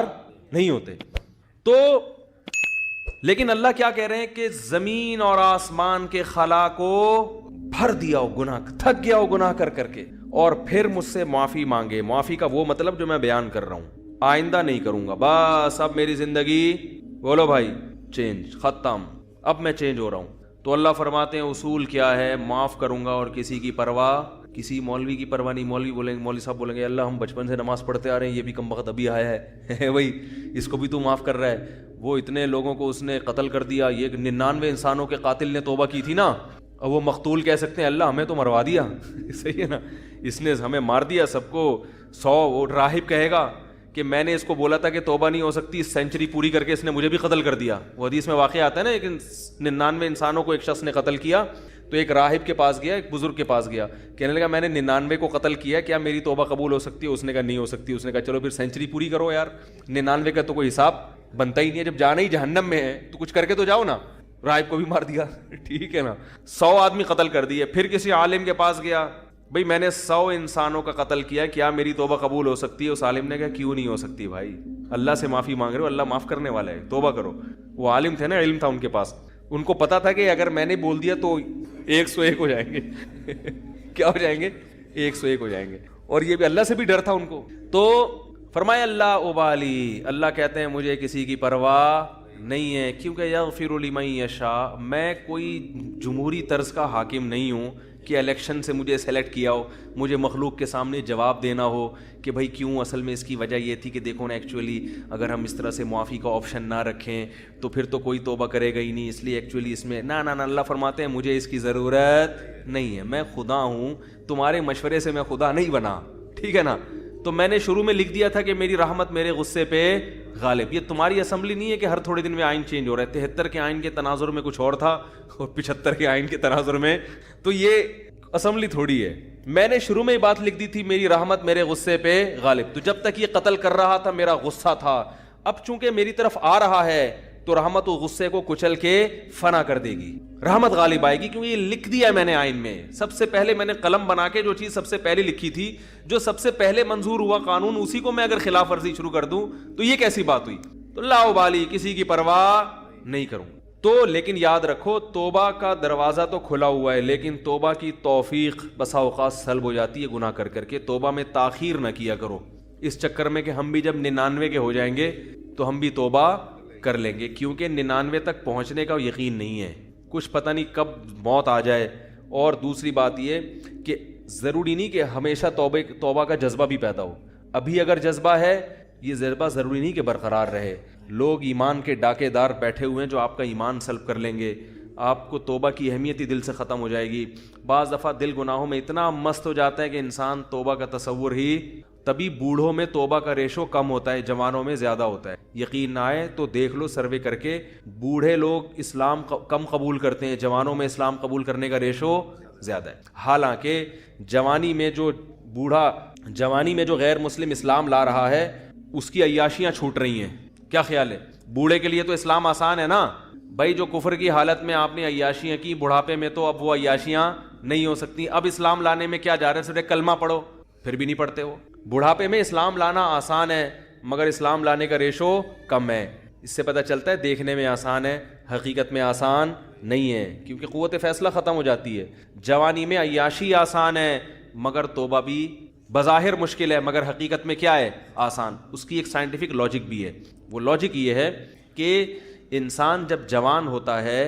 نہیں ہوتے. تو لیکن اللہ کیا کہہ رہے ہیں کہ زمین اور آسمان کے خلا کو بھر دیا ہو گناہ, تھک گیا ہو گناہ کر کر کے, اور پھر مجھ سے معافی مانگے. معافی کا وہ مطلب جو میں بیان کر رہا ہوں, آئندہ نہیں کروں گا, بس اب میری زندگی بولو بھائی چینج, ختم, اب میں چینج ہو رہا ہوں. تو اللہ فرماتے ہیں اصول کیا ہے؟ معاف کروں گا اور کسی کی پرواہ, کسی مولوی کی پرواہ نہیں. مولوی بولیں گے, مولوی صاحب بولیں گے اللہ ہم بچپن سے نماز پڑھتے آ رہے ہیں, یہ بھی کم وقت ابھی آیا ہے بھائی, اس کو بھی تو معاف کر رہا ہے, وہ اتنے لوگوں کو اس نے قتل کر دیا, یہ 99 انسانوں کے قاتل نے توبہ کی تھی نا, اب وہ مقتول کہہ سکتے ہیں اللہ ہمیں تو مروا دیا صحیح ہے نا, اس نے ہمیں مار دیا سب کو. 100 وہ راہب کہے گا کہ میں نے اس کو بولا تھا کہ توبہ نہیں ہو سکتی, سینچری پوری کر کے اس نے مجھے بھی قتل کر دیا. وہ حدیث میں واقعہ آتا ہے نا, لیکن 99 انسانوں کو ایک شخص نے قتل کیا, تو ایک راہب کے پاس گیا, ایک بزرگ کے پاس گیا, کہنے لگا میں نے 99 کو قتل کیا, کیا میری توبہ قبول ہو سکتی ہے؟ اس نے کہا نہیں ہو سکتی. اس نے کہا چلو پھر سینچری پوری کرو یار, 99 کا تو کوئی حساب بنتا ہی نہیں ہے, جب جانا ہی جہنم میں ہے تو کچھ کر کے تو جاؤ نا. راہب کو بھی مار دیا, ٹھیک ہے نا, 100 آدمی قتل کر دیے. پھر کسی عالم کے پاس گیا, بھئی میں نے 100 انسانوں کا قتل کیا, کیا میری توبہ قبول ہو سکتی ہے؟ اس عالم نے کہا کیوں نہیں ہو سکتی بھائی, اللہ سے معافی مانگ رہے ہو, اللہ معاف کرنے والا ہے, توبہ کرو. وہ عالم تھے نا, علم تھا ان کے پاس, ان کو پتا تھا کہ اگر میں نے بول دیا تو 101 ہو جائیں گے کیا ہو جائیں گے؟ 101 ہو جائیں گے. اور یہ بھی اللہ سے بھی ڈر تھا ان کو. تو فرمایا اللہ ابالی, اللہ کہتے ہیں مجھے کسی کی پرواہ نہیں ہے, کیونکہ یغفر لمن یشاء, میں کوئی جمہوری طرز کا حاکم نہیں ہوں کہ الیکشن سے مجھے سلیکٹ کیا ہو, مجھے مخلوق کے سامنے جواب دینا ہو کہ بھائی کیوں, اصل میں اس کی وجہ یہ تھی کہ دیکھو نا ایکچولی اگر ہم اس طرح سے معافی کا آپشن نہ رکھیں تو پھر تو کوئی توبہ کرے گا ہی نہیں, اس لیے ایکچولی اس میں نہ اللہ فرماتے ہیں مجھے اس کی ضرورت نہیں ہے, میں خدا ہوں, تمہارے مشورے سے میں خدا نہیں بنا, ٹھیک ہے نا. تو میں نے شروع میں لکھ دیا تھا کہ میری رحمت میرے غصے پہ غالب. یہ تمہاری اسمبلی نہیں ہے کہ ہر تھوڑے دن میں آئین چینج ہو رہا ہے. 73 کے آئین کے تناظر میں کچھ اور تھا اور 75 کے آئین کے تناظر میں, تو یہ اسمبلی تھوڑی ہے. میں نے شروع میں یہ بات لکھ دی تھی میری رحمت میرے غصے پہ غالب. تو جب تک یہ قتل کر رہا تھا میرا غصہ تھا. اب چونکہ میری طرف آ رہا ہے تو رحمت و غصے کو کچل کے فنا کر دے گی, رحمت غالب آئے گی, کیونکہ یہ لکھ دیا ہے میں نے آئین میں. سب سے پہلے میں نے قلم بنا کے جو چیز سب سے پہلے لکھی تھی, جو سب سے پہلے منظور ہوا قانون, اسی کو میں اگر خلاف ورزی شروع کر دوں تو یہ کیسی بات ہوئی. تو لا ابالی, کسی کی پرواہ نہیں کروں. تو لیکن یاد رکھو توبہ کا دروازہ تو کھلا ہوا ہے, لیکن توبہ کی توفیق بسا اوقات سلب ہو جاتی ہے گناہ کر کر کے. توبہ میں تاخیر نہ کیا کرو اس چکر میں کہ ہم بھی جب 99 کے ہو جائیں گے تو ہم بھی توبہ کر لیں گے, کیونکہ 99 تک پہنچنے کا یقین نہیں ہے, کچھ پتہ نہیں کب موت آ جائے. اور دوسری بات یہ کہ ضروری نہیں کہ ہمیشہ توبہ کا جذبہ بھی پیدا ہو. ابھی اگر جذبہ ہے, یہ جذبہ ضروری نہیں کہ برقرار رہے. لوگ ایمان کے ڈاکے دار بیٹھے ہوئے ہیں جو آپ کا ایمان سلب کر لیں گے, آپ کو توبہ کی اہمیت ہی دل سے ختم ہو جائے گی. بعض دفعہ دل گناہوں میں اتنا مست ہو جاتا ہے کہ انسان توبہ کا تصور ہی, تبھی بوڑھوں میں توبہ کا ریشو کم ہوتا ہے, جوانوں میں زیادہ ہوتا ہے. یقین نہ آئے تو دیکھ لو سروے کر کے, بوڑھے لوگ اسلام کم قبول کرتے ہیں, جوانوں میں اسلام قبول کرنے کا ریشو زیادہ ہے. حالانکہ جوانی میں جو غیر مسلم اسلام لا رہا ہے اس کی عیاشیاں چھوٹ رہی ہیں. کیا خیال ہے؟ بوڑھے کے لیے تو اسلام آسان ہے نا بھائی. جو کفر کی حالت میں آپ نے عیاشیاں کی, بڑھاپے میں تو اب وہ عیاشیاں نہیں ہو سکتی. اب اسلام لانے میں کیا جا رہے ہیں, صرف کلمہ پڑھو, پھر بھی نہیں پڑھتے ہو. بڑھاپے میں اسلام لانا آسان ہے مگر اسلام لانے کا ریشو کم ہے. اس سے پتہ چلتا ہے دیکھنے میں آسان ہے, حقیقت میں آسان نہیں ہے, کیونکہ قوت فیصلہ ختم ہو جاتی ہے. جوانی میں عیاشی آسان ہے مگر توبہ بھی بظاہر مشکل ہے, مگر حقیقت میں کیا ہے, آسان. اس کی ایک سائنٹیفک لاجک بھی ہے. وہ لاجک یہ ہے کہ انسان جب جوان ہوتا ہے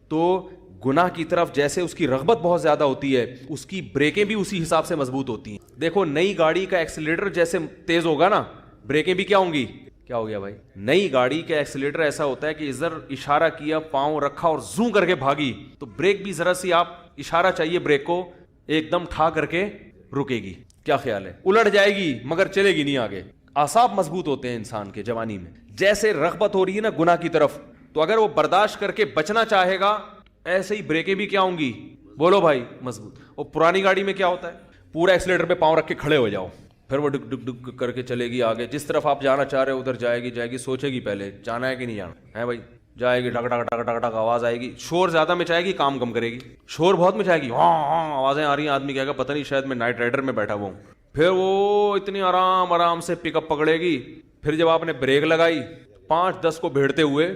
تو گناہ کی طرف جیسے اس کی رغبت بہت زیادہ ہوتی ہے, اس کی بریکیں بھی اسی حساب سے مضبوط ہوتی ہیں. دیکھو نئی گاڑی کا ایکسیلیٹر جیسے تیز ہوگا نا, بریکیں بھی کیا ہوں گی, کیا ہو گیا بھائی, نئی گاڑی کا ایکسیلیٹر ایسا ہوتا ہے کہ ادھر اشارہ کیا, پاؤں رکھا اور زوں کر کے بھاگی, تو بریک بھی ذرا سی آپ اشارہ چاہیے بریک کو, ایک دم ٹھا کر کے رکے گی. کیا خیال ہے, الٹ جائے گی مگر چلے گی نہیں آگے. اعصاب مضبوط ہوتے ہیں انسان کے جوانی میں. جیسے رغبت ہو رہی ہے نا گناہ کی طرف, تو اگر وہ برداشت کر کے بچنا چاہے گا ایسے ہی بریکیں بھی کیا ہوں گی, بولو بھائی, مضبوط. اور پرانی گاڑی میں کیا ہوتا ہے, پورا ایکسیلیٹر پہ پاؤں رکھ کے کھڑے ہو جاؤ, پھر وہ ڈک ڈک ڈک کر کے چلے گی آگے. جس طرف آپ جانا چاہ رہے ہو ادھر جائے گی, سوچے گی پہلے جانا ہے کہ نہیں جانا ہے بھائی, جائے گی, ٹک ٹک ٹک ٹک ٹک آواز آئے گی, شور زیادہ مچائے گی, کام کم کرے گی. شور بہت مچائے گی, ہاں ہاں آوازیں آ رہی ہیں, آدمی کہے گا پتہ نہیں شاید میں نائٹ رائڈر میں بیٹھا ہوا ہوں. پھر وہ اتنی آرام سے پک اپ پکڑے گی. پھر جب آپ نے بریک لگائی, 5-10 کو بھیڑتے ہوئے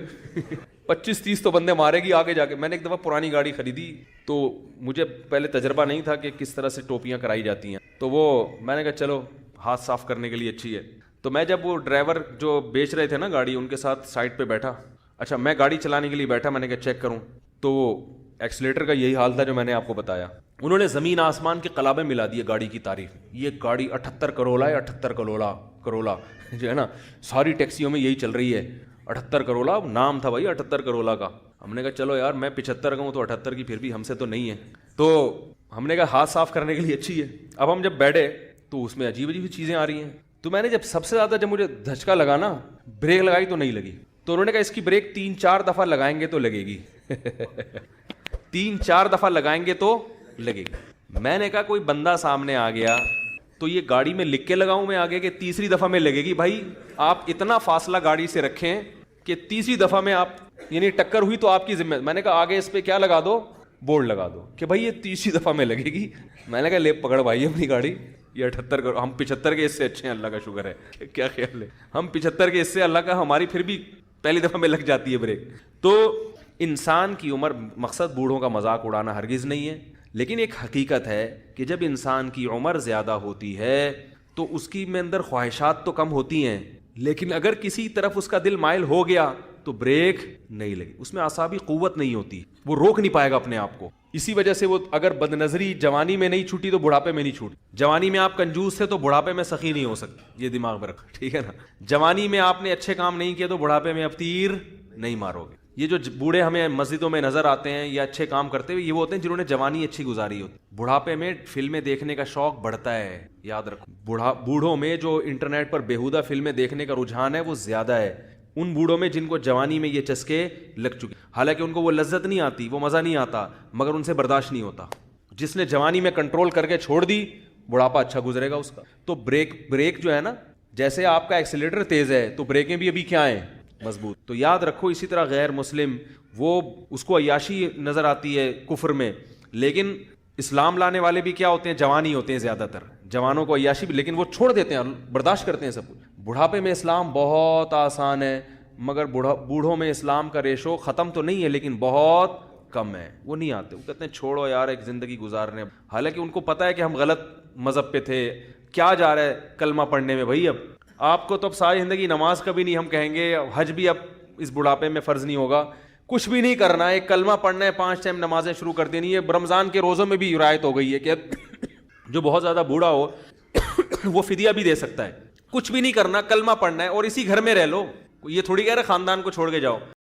25-30 تو بندے مارے گی آگے جا کے. میں نے ایک دفعہ پرانی گاڑی خریدی تو مجھے پہلے تجربہ نہیں تھا کہ کس طرح سے ٹوپیاں کرائی جاتی ہیں, تو وہ میں نے کہا چلو ہاتھ صاف کرنے کے لیے اچھی ہے. تو میں جب وہ ڈرائیور جو بیچ رہے تھے نا گاڑی, ان کے ساتھ سائڈ پہ بیٹھا, اچھا میں گاڑی چلانے کے لیے بیٹھا, میں نے کہا چیک کروں, تو وہ ایکسیلیٹر کا یہی حال تھا جو میں نے آپ کو بتایا. انہوں نے زمین آسمان کے قلابے ملا دیے گاڑی کی تعریف. یہ گاڑی 78 کروڑا ہے, 78 کروڑا جو ہے نا, ساری ٹیکسیوں میں یہی چل رہی ہے, 78 کروڑا نام تھا بھائی 78 کروڑا کا. ہم نے کہا چلو یار میں 75 کا ہوں تو 78 کی پھر بھی ہم سے تو نہیں ہے. تو ہم نے کہا ہاتھ صاف کرنے کے لیے اچھی ہے. اب ہم جب بیٹھے تو اس میں عجیب عجیب چیزیں آ رہی ہیں. تو میں نے جب سب سے زیادہ جب مجھے دھچکا لگا نا, بریک لگائی تو نہیں لگی. تو انہوں نے کہا اس کی بریک 3-4 دفعہ لگائیں گے تو لگے گی 3-4 دفعہ لگائیں گے تو لگے گی. میں نے کہا کوئی بندہ سامنے آ گیا تو یہ گاڑی میں لکھ کے لگاؤں میں آگے کہ تیسری دفعہ میں لگے گی. بھائی آپ اتنا فاصلہ گاڑی سے رکھیں کہ تیسری دفعہ میں آپ یعنی ٹکر ہوئی تو آپ کی ذمہ. میں نے کہا آگے اس پہ کیا لگا دو, بورڈ لگا دو کہ بھائی یہ تیسری دفعہ میں لگے گی. میں نے کہا لے پکڑ بھائی اپنی گاڑی, یہ 78 کرو, ہم 75 کے اس سے اچھے ہیں, اللہ کا شکر ہے. کیا خیال ہے, ہم 75 کے اس سے, اللہ کا ہماری پھر بھی پہلی دفعہ میں لگ جاتی ہے بریک. تو انسان کی عمر, مقصد بوڑھوں کا مذاق اڑانا ہرگز نہیں ہے, لیکن ایک حقیقت ہے کہ جب انسان کی عمر زیادہ ہوتی ہے تو اس کی میں اندر خواہشات تو کم ہوتی ہیں, لیکن اگر کسی طرف اس کا دل مائل ہو گیا تو بریک نہیں لگی. اس میں اعصابی قوت نہیں ہوتی, وہ روک نہیں پائے گا اپنے آپ کو. اسی وجہ سے وہ اگر بد نظری جوانی میں نہیں چھوٹی تو بڑھاپے میں نہیں چھوٹی. جوانی میں آپ کنجوس تھے تو بڑھاپے میں سخی نہیں ہو سکتی, یہ دماغ میں رکھو, ٹھیک ہے نا. جوانی میں آپ نے اچھے کام نہیں کیے تو بڑھاپے میں اب تیر نہیں مارو گے. یہ جو بوڑھے ہمیں مسجدوں میں نظر آتے ہیں یا اچھے کام کرتے ہوئے، یہ وہ ہوتے ہیں جنہوں نے جوانی اچھی گزاری ہوتی. بڑھاپے میں فلمیں دیکھنے کا شوق بڑھتا ہے، یاد رکھو. بوڑھوں میں جو انٹرنیٹ پر بیہودہ فلمیں دیکھنے کا رجحان ہے وہ زیادہ ہے ان بوڑھوں میں جن کو جوانی میں یہ چسکے لگ چکے. حالانکہ ان کو وہ لذت نہیں آتی، وہ مزہ نہیں آتا، مگر ان سے برداشت نہیں ہوتا. جس نے جوانی میں کنٹرول کر کے چھوڑ دی، بڑھاپا اچھا گزرے گا اس کا. تو بریک جو ہے نا، جیسے آپ کا ایکسیلیٹر تیز ہے تو بریکیں بھی ابھی کیا ہیں؟ مضبوط. تو یاد رکھو اسی طرح غیر مسلم وہ اس کو عیاشی نظر آتی ہے کفر میں، لیکن اسلام لانے والے بھی کیا ہوتے ہیں؟ جوانی ہوتے ہیں زیادہ تر. جوانوں کو عیاشی بھی، لیکن وہ چھوڑ دیتے ہیں، برداشت کرتے ہیں سب کچھ. بڑھاپے میں اسلام بہت آسان ہے، مگر بوڑھوں میں اسلام کا ریشو ختم تو نہیں ہے لیکن بہت کم ہے. وہ نہیں آتے، وہ کہتے ہیں چھوڑو یار ایک زندگی گزارنے. حالانکہ ان کو پتہ ہے کہ ہم غلط مذہب پہ تھے. کیا جا رہا ہے کلمہ پڑھنے میں بھائی؟ اب آپ کو تو اب ساری زندگی نماز کبھی نہیں، ہم کہیں گے حج بھی اب اس بڑھاپے میں فرض نہیں ہوگا. کچھ بھی نہیں کرنا ہے، ایک کلمہ پڑھنا ہے، 5 ٹائم نمازیں شروع کر دینی ہے. رمضان کے روزوں میں بھی رعایت ہو گئی ہے کہ جو بہت زیادہ بوڑھا ہو وہ فدیہ بھی دے سکتا ہے. کچھ بھی نہیں کرنا، کلمہ پڑھنا ہے اور اسی گھر میں رہ لو. یہ تھوڑی کہہ رہے خاندان کو چھوڑ کے جاؤ.